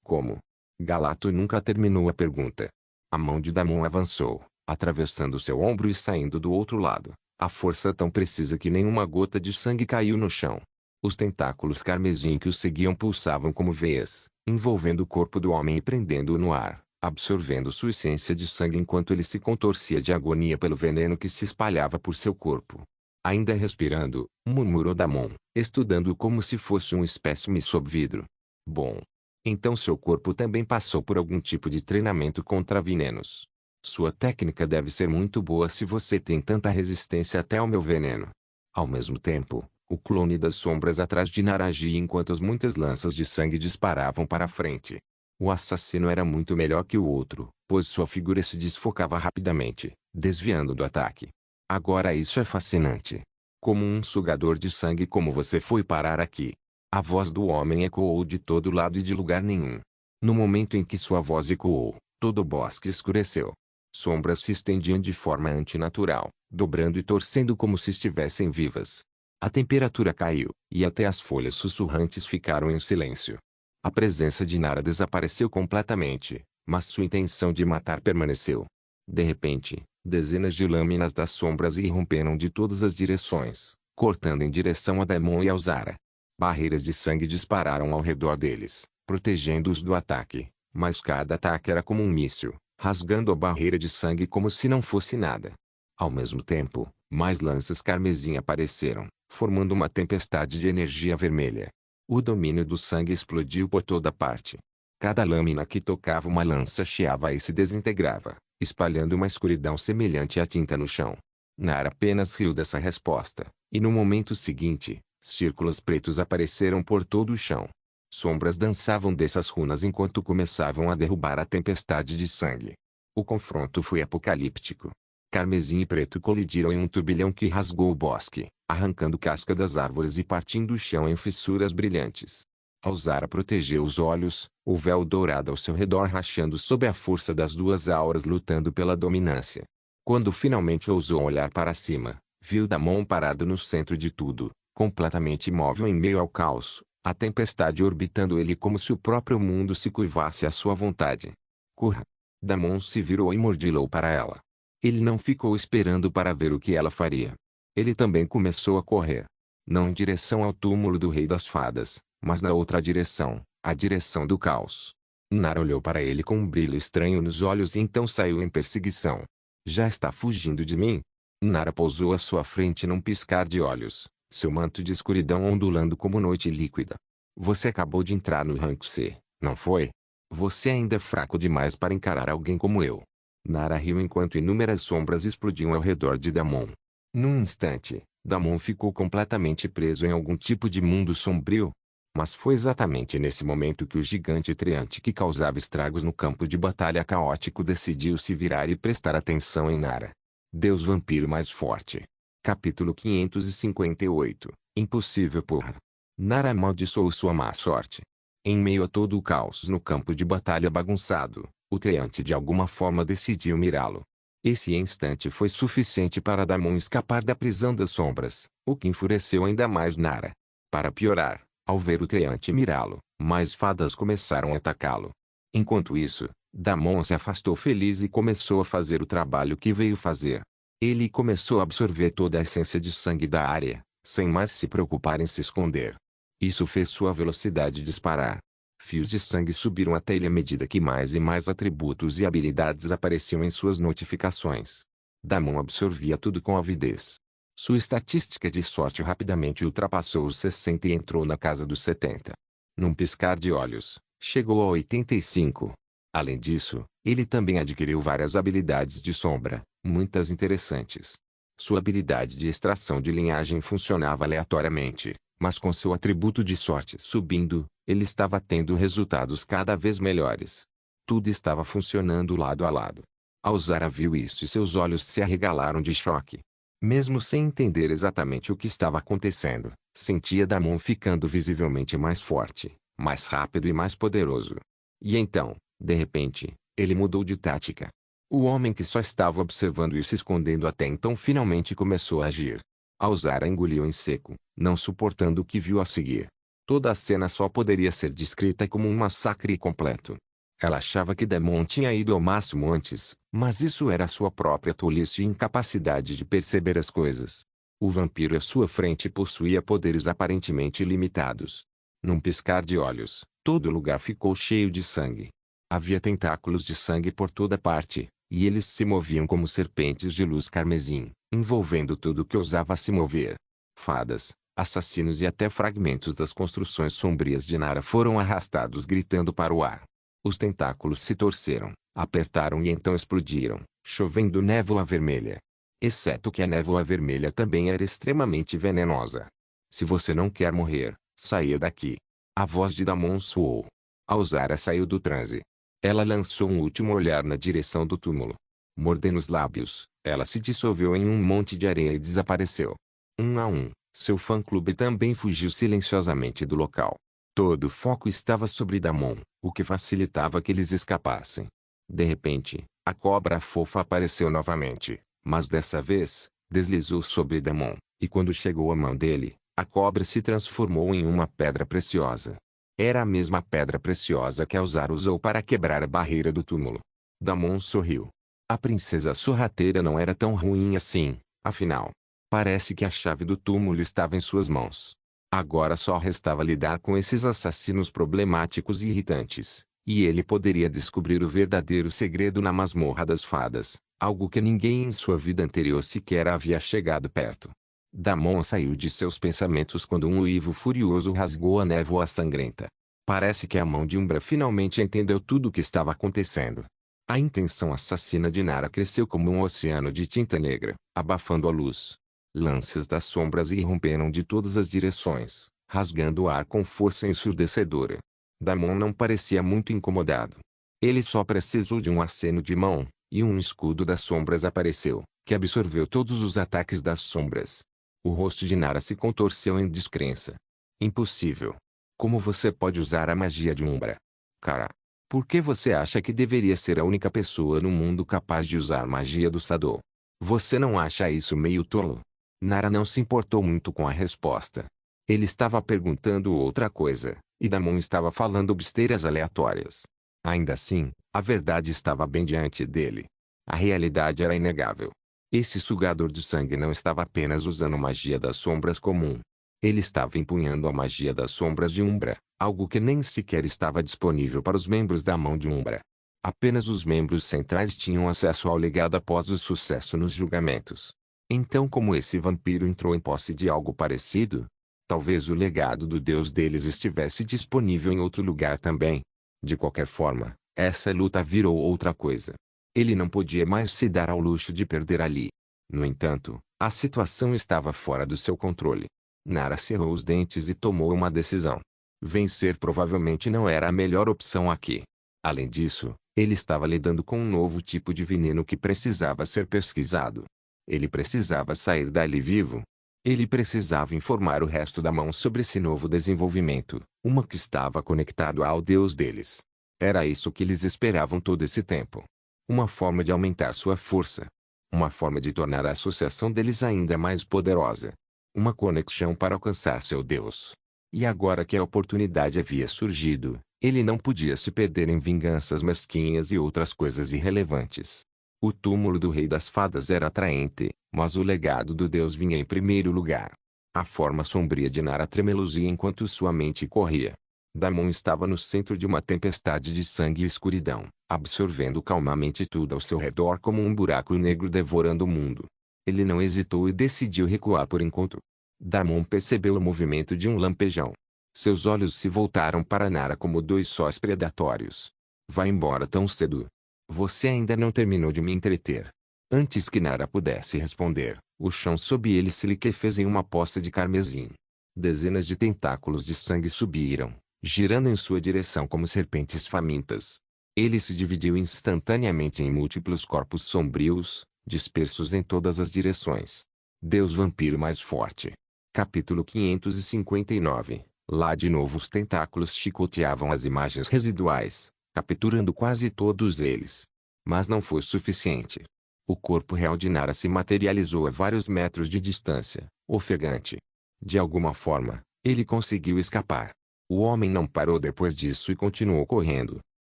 Como? Galato nunca terminou a pergunta. A mão de Damon avançou, atravessando seu ombro e saindo do outro lado, a força tão precisa que nenhuma gota de sangue caiu no chão. Os tentáculos carmesim que o seguiam pulsavam como veias, envolvendo o corpo do homem e prendendo-o no ar, absorvendo sua essência de sangue enquanto ele se contorcia de agonia pelo veneno que se espalhava por seu corpo. Ainda respirando, murmurou Damon, estudando-o como se fosse um espécime sob vidro. Bom. Então seu corpo também passou por algum tipo de treinamento contra venenos. Sua técnica deve ser muito boa se você tem tanta resistência até ao meu veneno. Ao mesmo tempo, o clone das sombras atrás de Nara agia enquanto as muitas lanças de sangue disparavam para a frente. O assassino era muito melhor que o outro, pois sua figura se desfocava rapidamente, desviando do ataque. Agora isso é fascinante. Como um sugador de sangue como você foi parar aqui? A voz do homem ecoou de todo lado e de lugar nenhum. No momento em que sua voz ecoou, todo o bosque escureceu. Sombras se estendiam de forma antinatural, dobrando e torcendo como se estivessem vivas. A temperatura caiu, e até as folhas sussurrantes ficaram em silêncio. A presença de Nara desapareceu completamente, mas sua intenção de matar permaneceu. De repente, dezenas de lâminas das sombras irromperam de todas as direções, cortando em direção a Damon e Elzara. Barreiras de sangue dispararam ao redor deles, protegendo-os do ataque, mas cada ataque era como um míssil, rasgando a barreira de sangue como se não fosse nada. Ao mesmo tempo, mais lanças carmesim apareceram, formando uma tempestade de energia vermelha. O domínio do sangue explodiu por toda parte. Cada lâmina que tocava uma lança chiava e se desintegrava, espalhando uma escuridão semelhante à tinta no chão. Nara apenas riu dessa resposta, e no momento seguinte, círculos pretos apareceram por todo o chão. Sombras dançavam dessas runas enquanto começavam a derrubar a tempestade de sangue. O confronto foi apocalíptico. Carmesim e preto colidiram em um turbilhão que rasgou o bosque, arrancando casca das árvores e partindo o chão em fissuras brilhantes. Elzara protegeu os olhos, o véu dourado ao seu redor rachando sob a força das duas auras lutando pela dominância. Quando finalmente ousou olhar para cima, viu Damon parado no centro de tudo, completamente imóvel em meio ao caos, a tempestade orbitando ele como se o próprio mundo se curvasse à sua vontade. Corra! Damon se virou e mordilou para ela. Ele não ficou esperando para ver o que ela faria. Ele também começou a correr. Não em direção ao túmulo do Rei das Fadas, mas na outra direção, a direção do caos. Nara olhou para ele com um brilho estranho nos olhos e então saiu em perseguição. Já está fugindo de mim? Nara pousou à sua frente num piscar de olhos, seu manto de escuridão ondulando como noite líquida. Você acabou de entrar no rank C, não foi? Você ainda é fraco demais para encarar alguém como eu. Nara riu enquanto inúmeras sombras explodiam ao redor de Damon. Num instante, Damon ficou completamente preso em algum tipo de mundo sombrio. Mas foi exatamente nesse momento que o gigante treante que causava estragos no campo de batalha caótico decidiu se virar e prestar atenção em Nara. Deus vampiro mais forte. Capítulo 558. Impossível porra. Nara amaldiçoou sua má sorte. Em meio a todo o caos no campo de batalha bagunçado, o treante de alguma forma decidiu mirá-lo. Esse instante foi suficiente para Damon escapar da prisão das sombras, o que enfureceu ainda mais Nara. Para piorar, ao ver o treante mirá-lo, mais fadas começaram a atacá-lo. Enquanto isso, Damon se afastou feliz e começou a fazer o trabalho que veio fazer. Ele começou a absorver toda a essência de sangue da área, sem mais se preocupar em se esconder. Isso fez sua velocidade disparar. Fios de sangue subiram até ele à medida que mais e mais atributos e habilidades apareciam em suas notificações. Damon absorvia tudo com avidez. Sua estatística de sorte rapidamente ultrapassou os 60 e entrou na casa dos 70. Num piscar de olhos, chegou a 85. Além disso, ele também adquiriu várias habilidades de sombra, muitas interessantes. Sua habilidade de extração de linhagem funcionava aleatoriamente, mas com seu atributo de sorte subindo, ele estava tendo resultados cada vez melhores. Tudo estava funcionando lado a lado. Alzara viu isso e seus olhos se arregalaram de choque. Mesmo sem entender exatamente o que estava acontecendo, sentia Damon ficando visivelmente mais forte, mais rápido e mais poderoso. E então, de repente, ele mudou de tática. O homem que só estava observando e se escondendo até então finalmente começou a agir. Alzara engoliu em seco, não suportando o que viu a seguir. Toda a cena só poderia ser descrita como um massacre completo. Ela achava que Damon tinha ido ao máximo antes, mas isso era sua própria tolice e incapacidade de perceber as coisas. O vampiro à sua frente possuía poderes aparentemente limitados. Num piscar de olhos, todo lugar ficou cheio de sangue. Havia tentáculos de sangue por toda parte, e eles se moviam como serpentes de luz carmesim, envolvendo tudo que ousava se mover. Fadas, assassinos e até fragmentos das construções sombrias de Nara foram arrastados gritando para o ar. Os tentáculos se torceram, apertaram e então explodiram, chovendo névoa vermelha. Exceto que a névoa vermelha também era extremamente venenosa. Se você não quer morrer, saia daqui. A voz de Damon soou. Alzara saiu do transe. Ela lançou um último olhar na direção do túmulo. Mordendo os lábios, ela se dissolveu em um monte de areia e desapareceu. Um a um, seu fã-clube também fugiu silenciosamente do local. Todo o foco estava sobre Damon, o que facilitava que eles escapassem. De repente, a cobra fofa apareceu novamente, mas dessa vez, deslizou sobre Damon, e quando chegou à mão dele, a cobra se transformou em uma pedra preciosa. Era a mesma pedra preciosa que Alzara usou para quebrar a barreira do túmulo. Damon sorriu. A princesa sorrateira não era tão ruim assim, afinal. Parece que a chave do túmulo estava em suas mãos. Agora só restava lidar com esses assassinos problemáticos e irritantes, e ele poderia descobrir o verdadeiro segredo na masmorra das fadas, algo que ninguém em sua vida anterior sequer havia chegado perto. Damon saiu de seus pensamentos quando um uivo furioso rasgou a névoa sangrenta. Parece que a mão de Umbra finalmente entendeu tudo o que estava acontecendo. A intenção assassina de Nara cresceu como um oceano de tinta negra, abafando a luz. Lanças das sombras irromperam de todas as direções, rasgando o ar com força ensurdecedora. Damon não parecia muito incomodado. Ele só precisou de um aceno de mão, e um escudo das sombras apareceu, que absorveu todos os ataques das sombras. O rosto de Nara se contorceu em descrença. Impossível. Como você pode usar a magia de Umbra? Cara, por que você acha que deveria ser a única pessoa no mundo capaz de usar magia do Sadô? Você não acha isso meio tolo? Nara não se importou muito com a resposta. Ele estava perguntando outra coisa, e Damon estava falando besteiras aleatórias. Ainda assim, a verdade estava bem diante dele. A realidade era inegável. Esse sugador de sangue não estava apenas usando magia das sombras comum. Ele estava empunhando a magia das sombras de Umbra, algo que nem sequer estava disponível para os membros da mão de Umbra. Apenas os membros centrais tinham acesso ao legado após o sucesso nos julgamentos. Então como esse vampiro entrou em posse de algo parecido? Talvez o legado do Deus deles estivesse disponível em outro lugar também. De qualquer forma, essa luta virou outra coisa. Ele não podia mais se dar ao luxo de perder ali. No entanto, a situação estava fora do seu controle. Nara cerrou os dentes e tomou uma decisão. Vencer provavelmente não era a melhor opção aqui. Além disso, ele estava lidando com um novo tipo de veneno que precisava ser pesquisado. Ele precisava sair dali vivo. Ele precisava informar o resto da mão sobre esse novo desenvolvimento, uma que estava conectado ao Deus deles. Era isso que eles esperavam todo esse tempo. Uma forma de aumentar sua força. Uma forma de tornar a associação deles ainda mais poderosa. Uma conexão para alcançar seu Deus. E agora que a oportunidade havia surgido, ele não podia se perder em vinganças mesquinhas e outras coisas irrelevantes. O túmulo do Rei das Fadas era atraente, mas o legado do Deus vinha em primeiro lugar. A forma sombria de Nara tremeluzia enquanto sua mente corria. Damon estava no centro de uma tempestade de sangue e escuridão, absorvendo calmamente tudo ao seu redor como um buraco negro devorando o mundo. Ele não hesitou e decidiu recuar por enquanto. Damon percebeu o movimento de um lampejão. Seus olhos se voltaram para Nara como dois sóis predatórios. Vá embora tão cedo. Você ainda não terminou de me entreter. Antes que Nara pudesse responder, o chão sob ele se liquefez em uma poça de carmesim. Dezenas de tentáculos de sangue subiram, girando em sua direção como serpentes famintas. Ele se dividiu instantaneamente em múltiplos corpos sombrios, dispersos em todas as direções. Deus vampiro mais forte. Capítulo 559. Lá de novo os tentáculos chicoteavam as imagens residuais, capturando quase todos eles. Mas não foi suficiente. O corpo real de Nara se materializou a vários metros de distância, ofegante. De alguma forma, ele conseguiu escapar. O homem não parou depois disso e continuou correndo.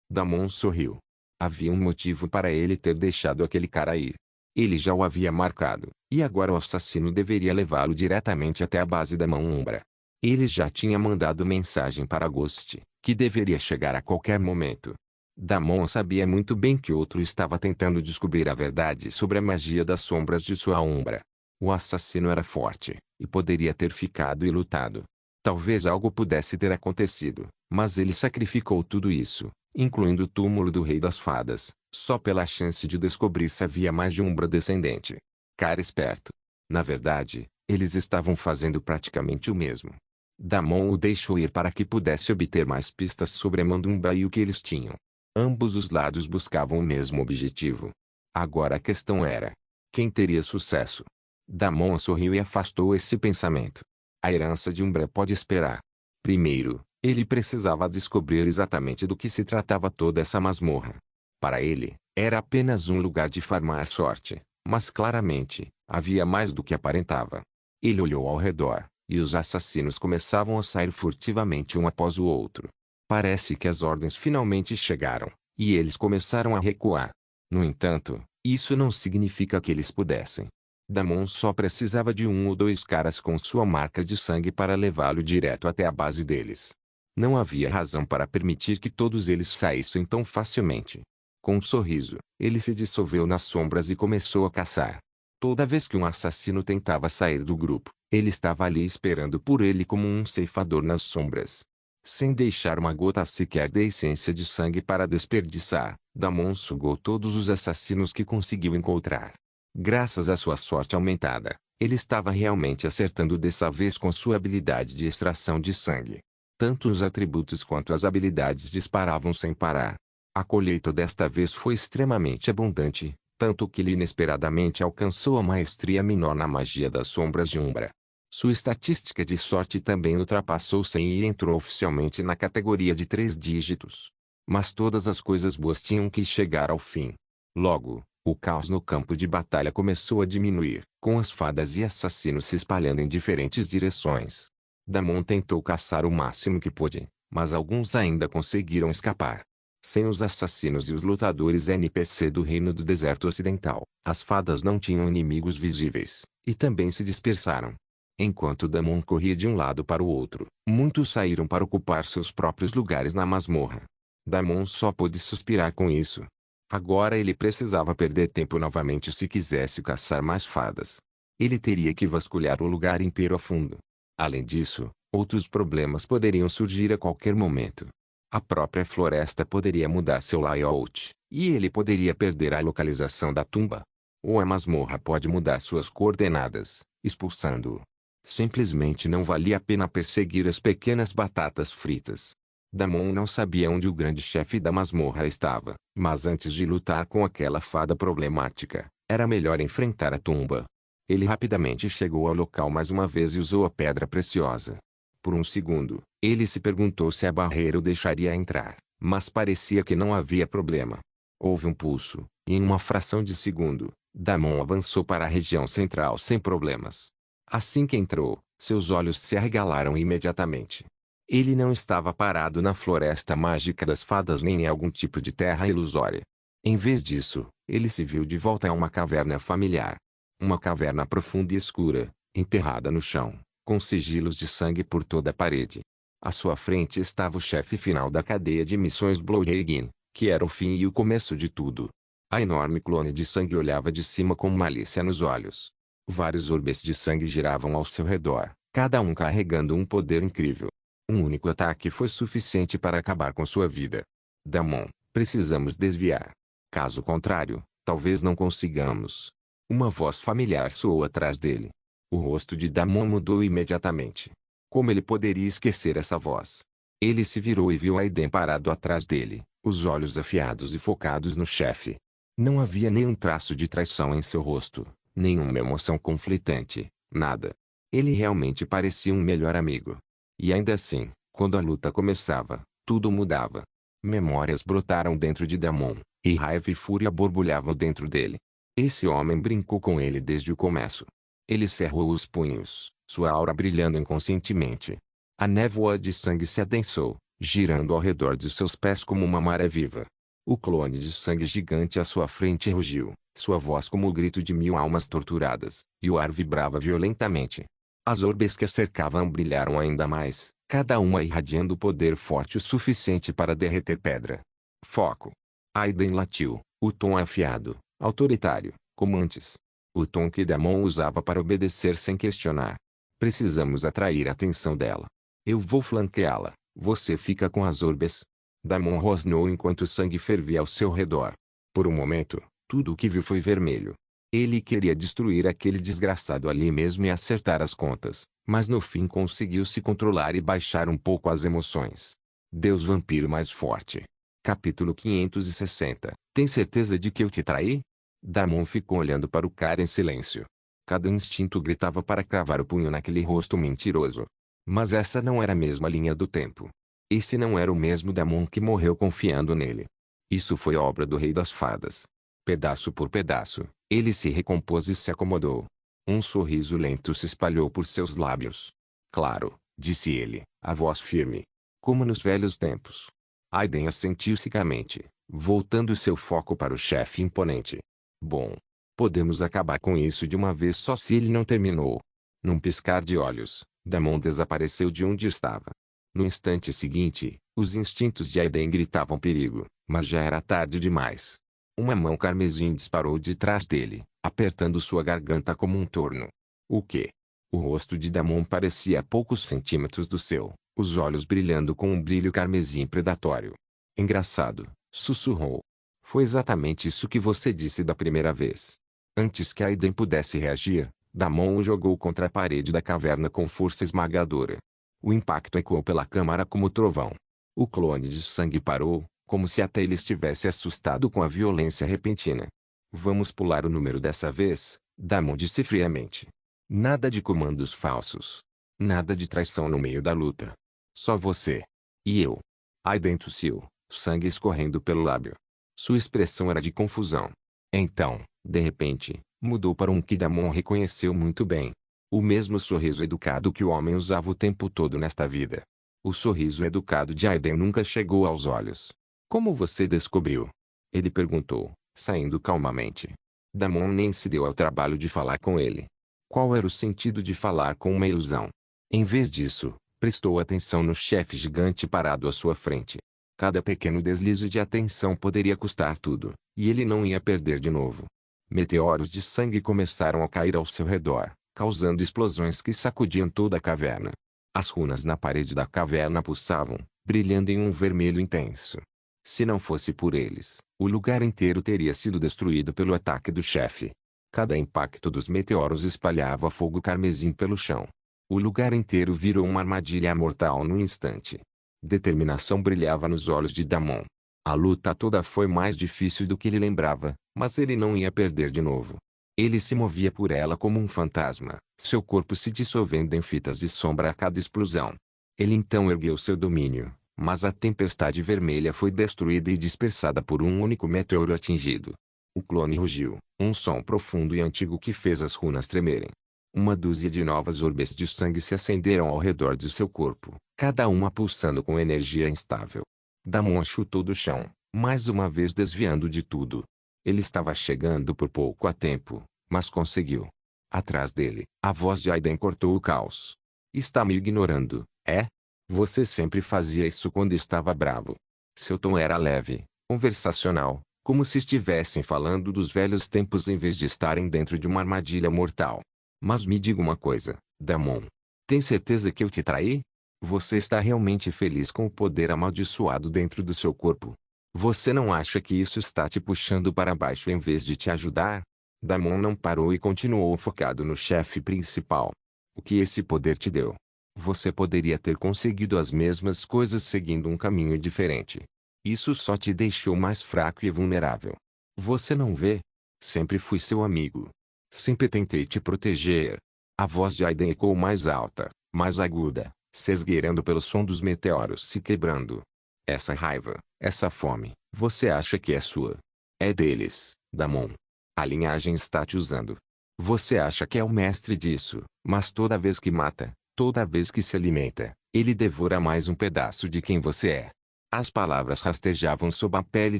Damon sorriu. Havia um motivo para ele ter deixado aquele cara ir. Ele já o havia marcado, e agora o assassino deveria levá-lo diretamente até a base da Mão Umbra. Ele já tinha mandado mensagem para Ghost, que deveria chegar a qualquer momento. Damon sabia muito bem que outro estava tentando descobrir a verdade sobre a magia das sombras de sua Umbra. O assassino era forte, e poderia ter ficado e lutado. Talvez algo pudesse ter acontecido, mas ele sacrificou tudo isso, incluindo o túmulo do Rei das Fadas, só pela chance de descobrir se havia mais de Umbra descendente. Cara esperto. Na verdade, eles estavam fazendo praticamente o mesmo. Damon o deixou ir para que pudesse obter mais pistas sobre a Mandumbra e o que eles tinham. Ambos os lados buscavam o mesmo objetivo. Agora a questão era: quem teria sucesso? Damon sorriu e afastou esse pensamento. A herança de Umbra pode esperar. Primeiro, ele precisava descobrir exatamente do que se tratava toda essa masmorra. Para ele, era apenas um lugar de farmar sorte, mas claramente, havia mais do que aparentava. Ele olhou ao redor, e os assassinos começavam a sair furtivamente um após o outro. Parece que as ordens finalmente chegaram, e eles começaram a recuar. No entanto, isso não significa que eles pudessem. Damon só precisava de um ou dois caras com sua marca de sangue para levá-lo direto até a base deles. Não havia razão para permitir que todos eles saíssem tão facilmente. Com um sorriso, ele se dissolveu nas sombras e começou a caçar. Toda vez que um assassino tentava sair do grupo, ele estava ali esperando por ele como um ceifador nas sombras. Sem deixar uma gota sequer da essência de sangue para desperdiçar, Damon sugou todos os assassinos que conseguiu encontrar. Graças à sua sorte aumentada, ele estava realmente acertando dessa vez com sua habilidade de extração de sangue. Tanto os atributos quanto as habilidades disparavam sem parar. A colheita desta vez foi extremamente abundante, tanto que ele inesperadamente alcançou a maestria menor na magia das sombras de Umbra. Sua estatística de sorte também ultrapassou 100 e entrou oficialmente na categoria de 3 dígitos. Mas todas as coisas boas tinham que chegar ao fim. Logo, o caos no campo de batalha começou a diminuir, com as fadas e assassinos se espalhando em diferentes direções. Damon tentou caçar o máximo que pôde, mas alguns ainda conseguiram escapar. Sem os assassinos e os lutadores NPC do Reino do Deserto Ocidental, as fadas não tinham inimigos visíveis, e também se dispersaram. Enquanto Damon corria de um lado para o outro, muitos saíram para ocupar seus próprios lugares na masmorra. Damon só pôde suspirar com isso. Agora ele precisava perder tempo novamente se quisesse caçar mais fadas. Ele teria que vasculhar o lugar inteiro a fundo. Além disso, outros problemas poderiam surgir a qualquer momento. A própria floresta poderia mudar seu layout, e ele poderia perder a localização da tumba. Ou a masmorra pode mudar suas coordenadas, expulsando-o. Simplesmente não valia a pena perseguir as pequenas batatas fritas. Damon não sabia onde o grande chefe da masmorra estava, mas antes de lutar com aquela fada problemática, era melhor enfrentar a tumba. Ele rapidamente chegou ao local mais uma vez e usou a pedra preciosa. Por um segundo, ele se perguntou se a barreira o deixaria entrar, mas parecia que não havia problema. Houve um pulso, e em uma fração de segundo, Damon avançou para a região central sem problemas. Assim que entrou, seus olhos se arregalaram imediatamente. Ele não estava parado na floresta mágica das fadas nem em algum tipo de terra ilusória. Em vez disso, ele se viu de volta a uma caverna familiar. Uma caverna profunda e escura, enterrada no chão, com sigilos de sangue por toda a parede. À sua frente estava o chefe final da cadeia de missões Bloodhagen, que era o fim e o começo de tudo. A enorme clone de sangue olhava de cima com malícia nos olhos. Vários orbes de sangue giravam ao seu redor, cada um carregando um poder incrível. Um único ataque foi suficiente para acabar com sua vida. Damon, precisamos desviar. Caso contrário, talvez não consigamos. Uma voz familiar soou atrás dele. O rosto de Damon mudou imediatamente. Como ele poderia esquecer essa voz? Ele se virou e viu Aiden parado atrás dele, os olhos afiados e focados no chefe. Não havia nenhum traço de traição em seu rosto, nenhuma emoção conflitante, nada. Ele realmente parecia um melhor amigo. E ainda assim, quando a luta começava, tudo mudava. Memórias brotaram dentro de Damon, e raiva e fúria borbulhavam dentro dele. Esse homem brincou com ele desde o começo. Ele cerrou os punhos, sua aura brilhando inconscientemente. A névoa de sangue se adensou, girando ao redor de seus pés como uma maré viva. O clone de sangue gigante à sua frente rugiu, sua voz como o grito de 1000 almas torturadas, e o ar vibrava violentamente. As orbes que a cercavam brilharam ainda mais, cada uma irradiando poder forte o suficiente para derreter pedra. Foco. Aiden latiu, o tom afiado, autoritário, como antes. O tom que Damon usava para obedecer sem questionar. Precisamos atrair a atenção dela. Eu vou flanqueá-la, você fica com as orbes. Damon rosnou enquanto o sangue fervia ao seu redor. Por um momento, tudo o que viu foi vermelho. Ele queria destruir aquele desgraçado ali mesmo e acertar as contas, mas no fim conseguiu se controlar e baixar um pouco as emoções. Deus vampiro mais forte. Capítulo 560. Tem certeza de que eu te traí? Damon ficou olhando para o cara em silêncio. Cada instinto gritava para cravar o punho naquele rosto mentiroso. Mas essa não era a mesma linha do tempo. Esse não era o mesmo Damon que morreu confiando nele. Isso foi obra do Rei das Fadas. Pedaço por pedaço, ele se recompôs e se acomodou. Um sorriso lento se espalhou por seus lábios. Claro, disse ele, a voz firme. Como nos velhos tempos. Aiden assentiu secamente, voltando seu foco para o chefe imponente. Bom, podemos acabar com isso de uma vez só se ele não terminou. Num piscar de olhos, Damon desapareceu de onde estava. No instante seguinte, os instintos de Aiden gritavam perigo, mas já era tarde demais. Uma mão carmesim disparou de trás dele, apertando sua garganta como um torno. O quê? O rosto de Damon parecia a poucos centímetros do seu, os olhos brilhando com um brilho carmesim predatório. Engraçado, sussurrou. Foi exatamente isso que você disse da primeira vez. Antes que Aiden pudesse reagir, Damon o jogou contra a parede da caverna com força esmagadora. O impacto ecoou pela câmara como trovão. O clone de sangue parou, como se até ele estivesse assustado com a violência repentina. Vamos pular o número dessa vez, Damon disse friamente. Nada de comandos falsos. Nada de traição no meio da luta. Só você. E eu. Aiden tossiu, sangue escorrendo pelo lábio. Sua expressão era de confusão. Então, de repente, mudou para um que Damon reconheceu muito bem. O mesmo sorriso educado que o homem usava o tempo todo nesta vida. O sorriso educado de Aiden nunca chegou aos olhos. Como você descobriu? Ele perguntou, saindo calmamente. Damon nem se deu ao trabalho de falar com ele. Qual era o sentido de falar com uma ilusão? Em vez disso, prestou atenção no chefe gigante parado à sua frente. Cada pequeno deslize de atenção poderia custar tudo, e ele não ia perder de novo. Meteoros de sangue começaram a cair ao seu redor, causando explosões que sacudiam toda a caverna. As runas na parede da caverna pulsavam, brilhando em um vermelho intenso. Se não fosse por eles, o lugar inteiro teria sido destruído pelo ataque do chefe. Cada impacto dos meteoros espalhava fogo carmesim pelo chão. O lugar inteiro virou uma armadilha mortal no instante. Determinação brilhava nos olhos de Damon. A luta toda foi mais difícil do que ele lembrava, mas ele não ia perder de novo. Ele se movia por ela como um fantasma, seu corpo se dissolvendo em fitas de sombra a cada explosão. Ele então ergueu seu domínio, mas a tempestade vermelha foi destruída e dispersada por um único meteoro atingido. O clone rugiu, um som profundo e antigo que fez as runas tremerem. Uma dúzia de novas orbes de sangue se acenderam ao redor de seu corpo, cada uma pulsando com energia instável. Damon chutou do chão, mais uma vez desviando de tudo. Ele estava chegando por pouco a tempo, mas conseguiu. Atrás dele, a voz de Aiden cortou o caos. Está me ignorando, é? Você sempre fazia isso quando estava bravo. Seu tom era leve, conversacional, como se estivessem falando dos velhos tempos em vez de estarem dentro de uma armadilha mortal. Mas me diga uma coisa, Damon. Tem certeza que eu te traí? Você está realmente feliz com o poder amaldiçoado dentro do seu corpo? Você não acha que isso está te puxando para baixo em vez de te ajudar? Damon não parou e continuou focado no chefe principal. O que esse poder te deu? Você poderia ter conseguido as mesmas coisas seguindo um caminho diferente. Isso só te deixou mais fraco e vulnerável. Você não vê? Sempre fui seu amigo. Sempre tentei te proteger. A voz de Aiden ecoou mais alta, mais aguda, se esgueirando pelo som dos meteoros se quebrando. Essa raiva, essa fome, você acha que é sua? É deles, Damon. A linhagem está te usando. Você acha que é o mestre disso, mas toda vez que mata, toda vez que se alimenta, ele devora mais um pedaço de quem você é. As palavras rastejavam sob a pele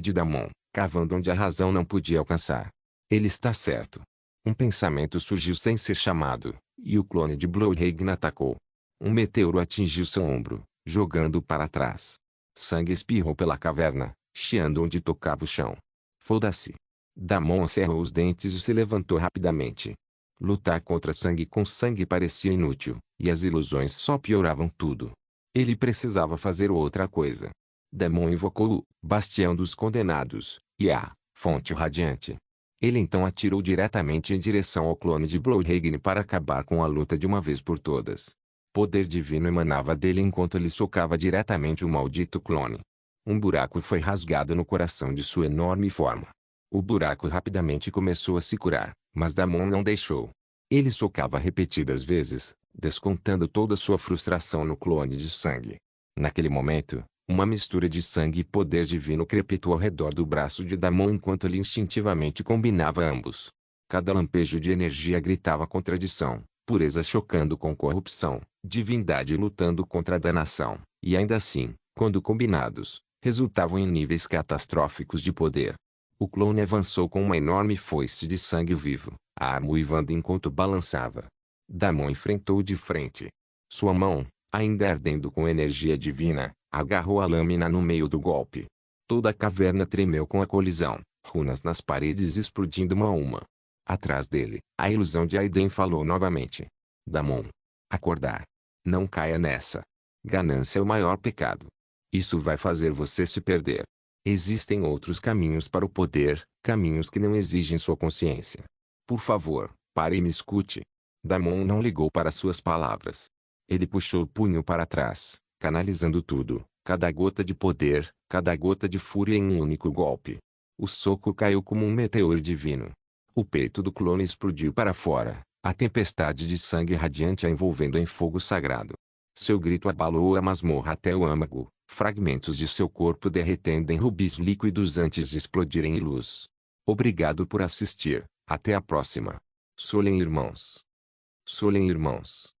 de Damon, cavando onde a razão não podia alcançar. Ele está certo. Um pensamento surgiu sem ser chamado, e o clone de Bloodhagen atacou. Um meteoro atingiu seu ombro, jogando-o para trás. Sangue espirrou pela caverna, chiando onde tocava o chão. Foda-se. Damon cerrou os dentes e se levantou rapidamente. Lutar contra sangue com sangue parecia inútil, e as ilusões só pioravam tudo. Ele precisava fazer outra coisa. Damon invocou o Bastião dos Condenados, e a Fonte Radiante. Ele então atirou diretamente em direção ao clone de Bloodhagen para acabar com a luta de uma vez por todas. Poder divino emanava dele enquanto ele socava diretamente o maldito clone. Um buraco foi rasgado no coração de sua enorme forma. O buraco rapidamente começou a se curar, mas Damon não deixou. Ele socava repetidas vezes, descontando toda sua frustração no clone de sangue. Naquele momento, uma mistura de sangue e poder divino crepitou ao redor do braço de Damon enquanto ele instintivamente combinava ambos. Cada lampejo de energia gritava contradição, pureza chocando com corrupção, divindade lutando contra a danação, e ainda assim, quando combinados, resultavam em níveis catastróficos de poder. O clone avançou com uma enorme foice de sangue vivo, a arma uivando enquanto balançava. Damon enfrentou de frente. Sua mão, ainda ardendo com energia divina, agarrou a lâmina no meio do golpe. Toda a caverna tremeu com a colisão, runas nas paredes explodindo uma a uma. Atrás dele, a ilusão de Aiden falou novamente. Damon. Acordar. Não caia nessa. Ganância é o maior pecado. Isso vai fazer você se perder. Existem outros caminhos para o poder, caminhos que não exigem sua consciência. Por favor, pare e me escute. Damon não ligou para suas palavras. Ele puxou o punho para trás, canalizando tudo, cada gota de poder, cada gota de fúria em um único golpe. O soco caiu como um meteor divino. O peito do clone explodiu para fora, a tempestade de sangue radiante a envolvendo em fogo sagrado. Seu grito abalou a masmorra até o âmago, fragmentos de seu corpo derretendo em rubis líquidos antes de explodirem em luz. Obrigado por assistir, até a próxima. Solen irmãos. Solen irmãos.